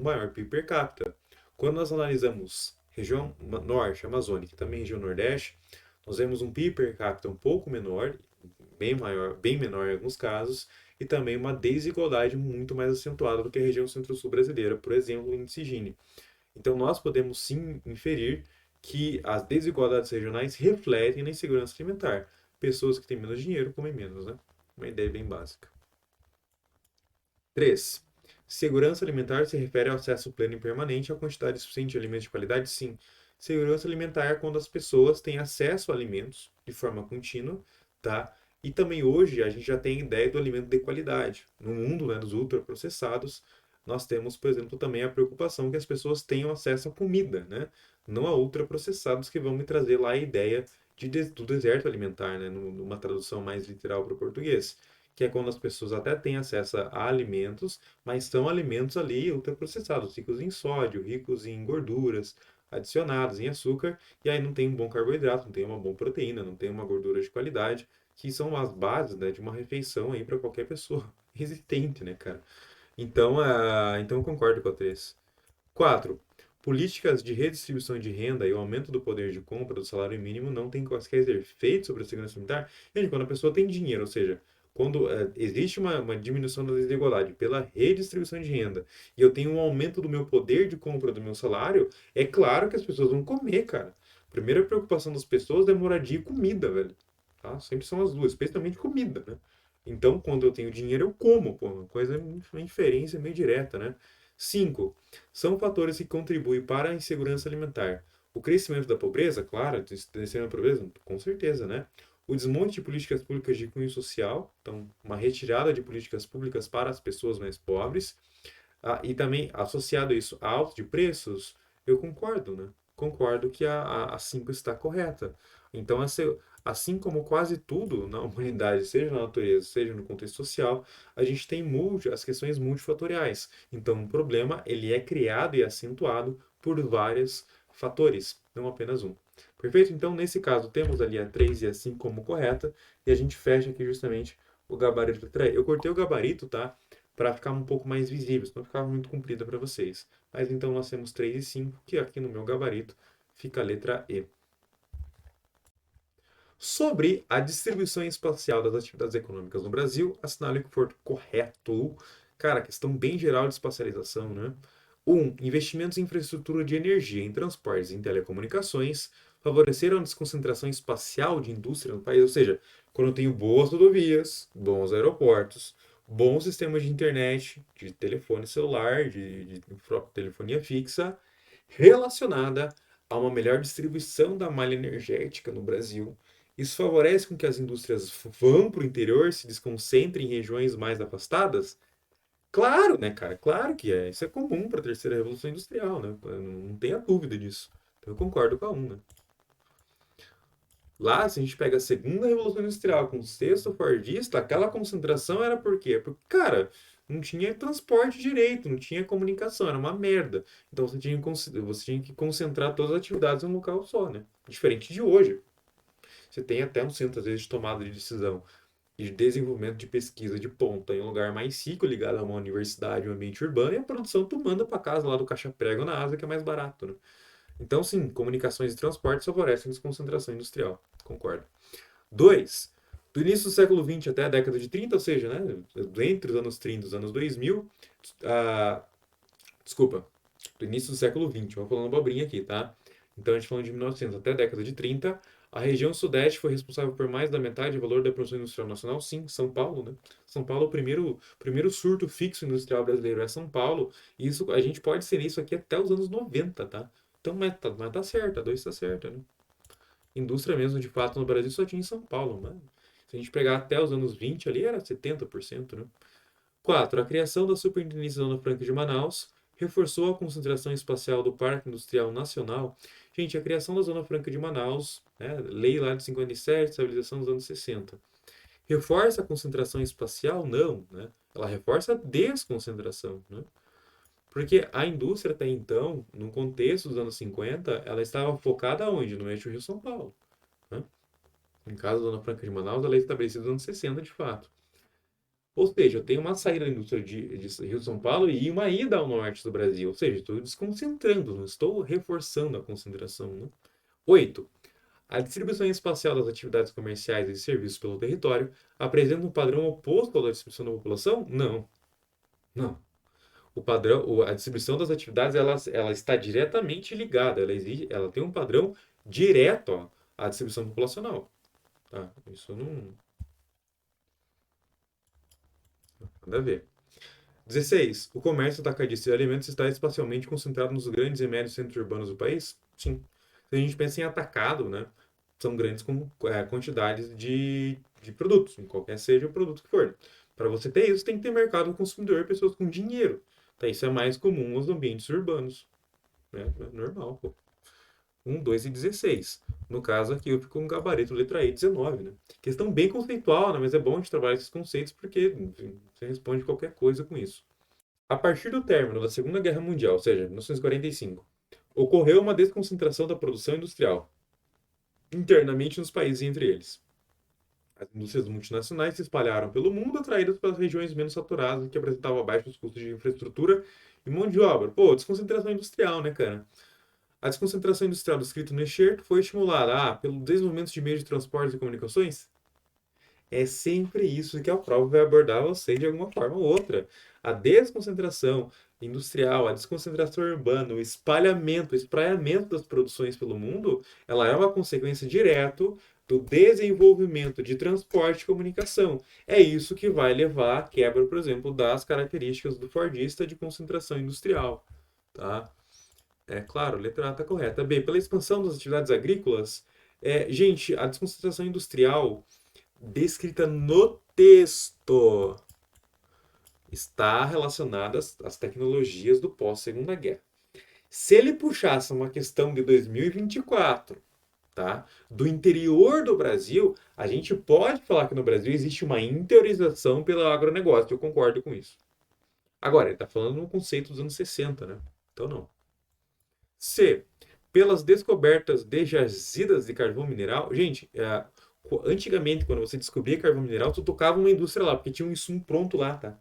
maior PIB per capita. Quando nós analisamos região norte, amazônica e também região nordeste, nós vemos um PIB per capita um pouco menor, bem maior, bem menor em alguns casos, e também uma desigualdade muito mais acentuada do que a região centro-sul brasileira, por exemplo, o índice Gini. Então, nós podemos sim inferir que as desigualdades regionais refletem na insegurança alimentar. Pessoas que têm menos dinheiro comem menos, né? Uma ideia bem básica. 3. Segurança alimentar se refere ao acesso pleno e permanente à quantidade suficiente de alimentos de qualidade? Sim. Segurança alimentar é quando as pessoas têm acesso a alimentos de forma contínua, tá? E também hoje a gente já tem ideia do alimento de qualidade. No mundo, né, dos ultraprocessados, nós temos, por exemplo, também a preocupação que as pessoas tenham acesso à comida, né? Não a ultraprocessados que vão me trazer lá a ideia do deserto alimentar, né? Numa tradução mais literal para o português, que é quando as pessoas até têm acesso a alimentos, mas são alimentos ali ultraprocessados, ricos em sódio, ricos em gorduras, adicionados em açúcar, e aí não tem um bom carboidrato, não tem uma boa proteína, não tem uma gordura de qualidade, que são as bases, né, de uma refeição aí para qualquer pessoa resistente, né, cara? Então eu concordo com a 3. 4. Políticas de redistribuição de renda e o aumento do poder de compra do salário mínimo não têm quaisquer efeitos sobre a segurança alimentar. Gente, quando a pessoa tem dinheiro, ou seja, quando existe uma diminuição da desigualdade pela redistribuição de renda e eu tenho um aumento do meu poder de compra do meu salário, é claro que as pessoas vão comer, cara. Primeira preocupação das pessoas é moradia e comida, velho. Tá? Sempre são as duas, especialmente comida, né? Então, quando eu tenho dinheiro, eu como, pô. Uma coisa, uma inferência meio direta, né? 5. São fatores que contribuem para a insegurança alimentar. O crescimento da pobreza, claro, crescimento da pobreza, com certeza, né? O desmonte de políticas públicas de cunho social, então, uma retirada de políticas públicas para as pessoas mais pobres, e também associado a isso, a alta de preços, eu concordo, né? Concordo que a 5 está correta. Então, assim como quase tudo na humanidade, seja na natureza, seja no contexto social, a gente tem as questões multifatoriais. Então, o problema ele é criado e acentuado por vários fatores, não apenas um. Perfeito? Então, nesse caso, temos ali a 3 e a 5 como correta, e a gente fecha aqui justamente o gabarito. Eu cortei o gabarito, tá? Para ficar um pouco mais visível, senão ficava muito comprida para vocês. Mas então nós temos 3 e 5, que aqui no meu gabarito fica a letra E. Sobre a distribuição espacial das atividades econômicas no Brasil, assinale que for correto. Cara, questão bem geral de espacialização, né? 1. Investimentos em infraestrutura de energia, em transportes e em telecomunicações favoreceram a desconcentração espacial de indústria no país. Ou seja, quando eu tenho boas rodovias, bons aeroportos, bons sistemas de internet, de telefone celular, de própria telefonia fixa, relacionada a uma melhor distribuição da malha energética no Brasil. Isso favorece com que as indústrias vão para o interior, se desconcentrem em regiões mais afastadas? Claro, né, cara? Claro que é. Isso é comum para a terceira revolução industrial, né? Não tenha dúvida disso. Então eu concordo com a 1, né? Lá, se a gente pega a segunda revolução industrial com o sexto fordista, aquela concentração era por quê? Porque, cara, não tinha transporte direito, não tinha comunicação, era uma merda. Então você tinha que concentrar todas as atividades em um local só, né? Diferente de hoje. Você tem até um centro, às vezes, de tomada de decisão e de desenvolvimento de pesquisa de ponta em um lugar mais rico, ligado a uma universidade, um ambiente urbano, e a produção tu manda para casa lá do caixa prego na Ásia, que é mais barato, né? Então, sim, comunicações e transportes favorecem a desconcentração industrial. Concordo. 2. Do início do século XX até a década de 30, ou seja, né, entre os anos 30 e os anos 2000, ah, desculpa, do início do século XX, vou falando bobrinha aqui, tá? Então, a gente falando de 1900 até a década de 30, a região sudeste foi responsável por mais da metade do valor da produção industrial nacional. Sim, São Paulo, né? São Paulo é o primeiro surto fixo industrial brasileiro, é São Paulo. E isso, a gente pode ser isso aqui até os anos 90, tá? Então, mas tá certo, a 2 tá certa, né? Indústria mesmo, de fato, no Brasil só tinha em São Paulo, mas se a gente pegar até os anos 20 ali, era 70%, né? 4. A criação da Superintendência da Zona Franca de Manaus reforçou a concentração espacial do Parque Industrial Nacional. Gente, a criação da Zona Franca de Manaus, né, lei lá de 57, estabilização dos anos 60. Reforça a concentração espacial? Não, né? Ela reforça a desconcentração, né? Porque a indústria até então, no contexto dos anos 50, ela estava focada onde? No eixo Rio-São Paulo, né? Em caso da Zona Franca de Manaus, ela é estabelecida nos anos 60 de fato. Ou seja, eu tenho uma saída da indústria de Rio de São Paulo e uma ida ao norte do Brasil. Ou seja, estou desconcentrando, não estou reforçando a concentração, né? 8. A distribuição espacial das atividades comerciais e de serviços pelo território apresenta um padrão oposto ao da distribuição da população? Não, não. O padrão, a distribuição das atividades, ela está diretamente ligada, ela tem um padrão direto ó, à distribuição populacional, tá? Isso não, nada a ver. 16. O comércio atacadista de alimentos está espacialmente concentrado nos grandes e médios centros urbanos do país? Sim. Se a gente pensa em atacado, né, são grandes quantidades de produtos, em qualquer seja o produto que for. Para você ter isso, tem que ter mercado do consumidor, pessoas com dinheiro. Tá? Isso é mais comum nos ambientes urbanos. Né? É normal, pô. 1, 2 e 16. No caso aqui, eu fico com gabarito letra E, 19, né? Questão bem conceitual, né? Mas é bom de trabalhar esses conceitos porque, enfim, você responde qualquer coisa com isso. A partir do término da Segunda Guerra Mundial, ou seja, 1945, ocorreu uma desconcentração da produção industrial internamente nos países entre eles. As indústrias multinacionais se espalharam pelo mundo, atraídas pelas regiões menos saturadas, que apresentavam baixos custos de infraestrutura e mão de obra. Pô, desconcentração industrial, né, cara? A desconcentração industrial descrita no excerto foi estimulada pelo desenvolvimento de meios de transporte e comunicações? É sempre isso que a prova vai abordar você de alguma forma ou outra. A desconcentração industrial, a desconcentração urbana, o espraiamento das produções pelo mundo, ela é uma consequência direta do desenvolvimento de transporte e comunicação. É isso que vai levar à quebra, por exemplo, das características do Fordista de concentração industrial, tá? É claro, letra A está correta. B, pela expansão das atividades agrícolas, gente, a desconcentração industrial descrita no texto está relacionada às tecnologias do pós-Segunda Guerra. Se ele puxasse uma questão de 2024, tá? Do interior do Brasil, a gente pode falar que no Brasil existe uma interiorização pelo agronegócio, eu concordo com isso. Agora, ele está falando num conceito dos anos 60, né? Então não. C. Pelas descobertas de jazidas de carvão mineral. Gente, antigamente, quando você descobria carvão mineral, tu tocava uma indústria lá, porque tinha um insumo pronto lá, tá?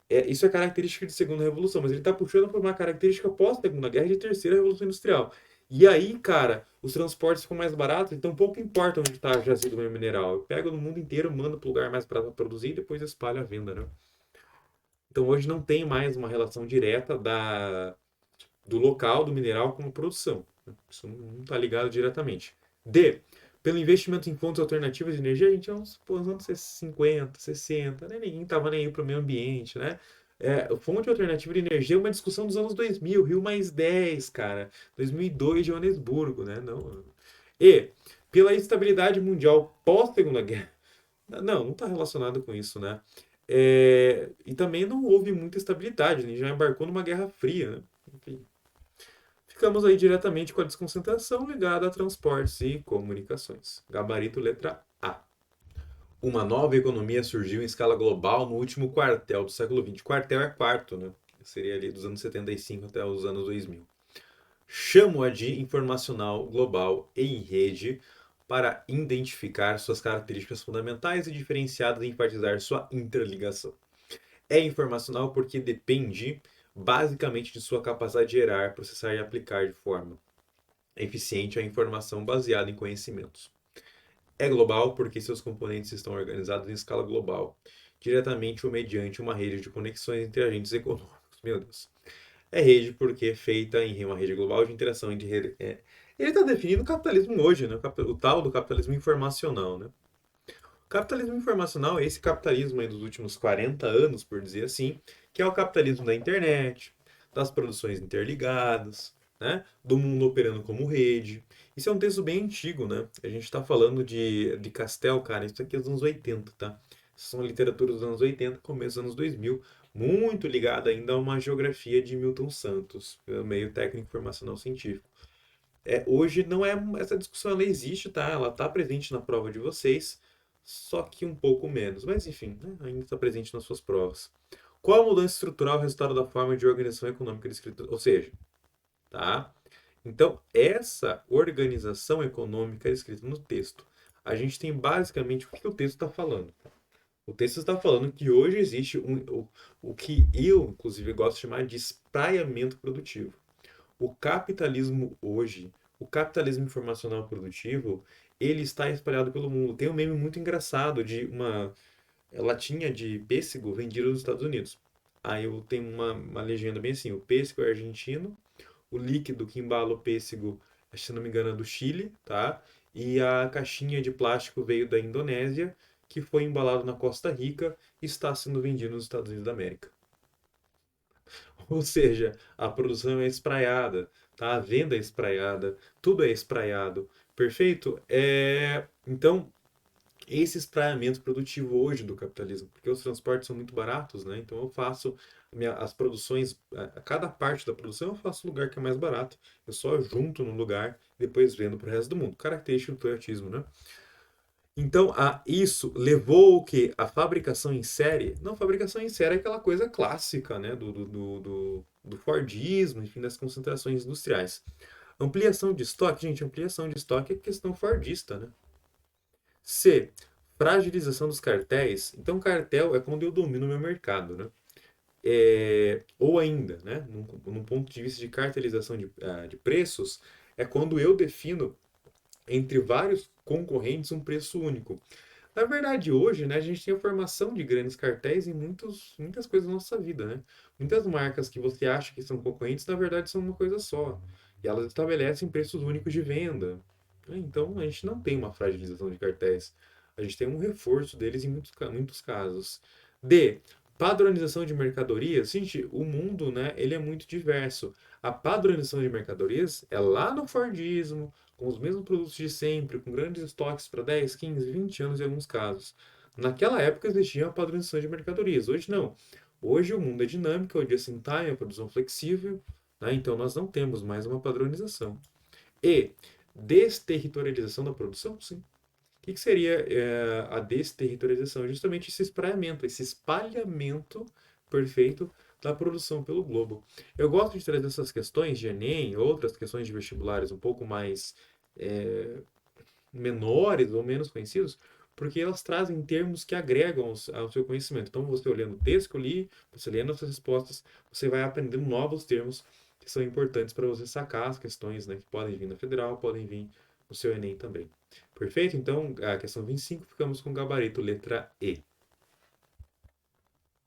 Isso é característica de segunda revolução, mas ele está puxando por uma característica pós-segunda guerra e de terceira revolução industrial. E aí, cara, os transportes ficam mais baratos, então pouco importa onde está jazido o meu mineral. Eu pego no mundo inteiro, mando para o lugar mais barato para produzir e depois espalho a venda, né? Então hoje não tem mais uma relação direta do local do mineral com a produção. Isso não está ligado diretamente. D. Pelo investimento em fontes alternativas de energia, a gente é uns anos 50, 60, né? Ninguém estava nem aí para o meio ambiente, né? Fonte alternativa de energia é uma discussão dos anos 2000, Rio mais 10, cara. 2002, Joanesburgo, né? Não. E, pela estabilidade mundial pós-Segunda Guerra. Não está relacionado com isso, né? E também não houve muita estabilidade, a gente já embarcou numa Guerra Fria, né? Enfim. Ficamos aí diretamente com a desconcentração ligada a transportes e comunicações. Gabarito letra A. Uma nova economia surgiu em escala global no último quartel do século XX. Quartel é quarto, né? Seria ali dos anos 75 até os anos 2000. Chamo-a de informacional global em rede para identificar suas características fundamentais e diferenciadas e enfatizar sua interligação. É informacional porque depende basicamente de sua capacidade de gerar, processar e aplicar de forma eficiente a informação baseada em conhecimentos. É global porque seus componentes estão organizados em escala global, diretamente ou mediante uma rede de conexões entre agentes econômicos. Meu Deus. É rede porque é feita em uma rede global de interação Ele está definindo o capitalismo hoje, né? O tal do capitalismo informacional, né? O capitalismo informacional é esse capitalismo aí dos últimos 40 anos, por dizer assim, que é o capitalismo da internet, das produções interligadas, né? Do mundo operando como rede. Isso é um texto bem antigo, né? A gente está falando de Castell, cara, isso aqui é dos anos 80, tá? Isso são literatura dos anos 80, começo dos anos 2000, muito ligada ainda a uma geografia de Milton Santos, meio técnico informacional científico. Hoje não é essa discussão, ela existe, tá? Ela está presente na prova de vocês, só que um pouco menos. Mas enfim, né? Ainda está presente nas suas provas. Qual a mudança estrutural resultado da forma de organização econômica descrita? Ou seja, tá? Então, essa organização econômica escrita no texto, a gente tem basicamente o que o texto está falando. O texto está falando que hoje existe o que eu, inclusive, gosto de chamar de espraiamento produtivo. O capitalismo hoje, o capitalismo informacional produtivo, ele está espalhado pelo mundo. Tem um meme muito engraçado de uma latinha de pêssego vendida nos Estados Unidos. Aí eu tenho uma legenda bem assim: o pêssego é argentino, o líquido que embala o pêssego, se não me engano, é do Chile, tá? E a caixinha de plástico veio da Indonésia, que foi embalado na Costa Rica e está sendo vendido nos Estados Unidos da América. Ou seja, a produção é espraiada, tá? A venda é espraiada, tudo é espraiado, perfeito? Então, esse espraiamento produtivo hoje do capitalismo, porque os transportes são muito baratos, né? Então eu faço as produções, cada parte da produção eu faço o lugar que é mais barato, eu só junto no lugar e depois vendo para o resto do mundo. Característica do toyotismo, né? Então, isso levou o quê? A fabricação em série? Não, fabricação em série é aquela coisa clássica, né? Do Fordismo, enfim, das concentrações industriais. Ampliação de estoque, gente, ampliação de estoque é questão fordista, né? C. Fragilização dos cartéis. Então, cartel é quando eu domino o meu mercado, né? Ou ainda, né? Num ponto de vista de cartelização de preços, é quando eu defino entre vários concorrentes um preço único. Na verdade, hoje, né, a gente tem a formação de grandes cartéis em muitas coisas da nossa vida, né? Muitas marcas que você acha que são concorrentes, na verdade, são uma coisa só. E elas estabelecem preços únicos de venda. Então, a gente não tem uma fragilização de cartéis. A gente tem um reforço deles em muitos casos. D. Padronização de mercadorias. Gente, o mundo, né, ele é muito diverso. A padronização de mercadorias é lá no Fordismo, com os mesmos produtos de sempre, com grandes estoques para 10, 15, 20 anos em alguns casos. Naquela época existia a padronização de mercadorias, hoje não. Hoje o mundo é dinâmico, é o just in time, a produção flexível, né? Então nós não temos mais uma padronização. E desterritorialização da produção, sim. O que seria a desterritorialização? Justamente esse espraiamento, esse espalhamento perfeito da produção pelo globo. Eu gosto de trazer essas questões de Enem, outras questões de vestibulares um pouco mais é, menores ou menos conhecidos, porque elas trazem termos que agregam ao seu conhecimento. Então, você olhando o texto que eu li, você lendo essas respostas, você vai aprendendo novos termos que são importantes para você sacar as questões, né, que podem vir na federal, podem vir no seu Enem também. Perfeito? Então, a questão 25, ficamos com o gabarito letra E.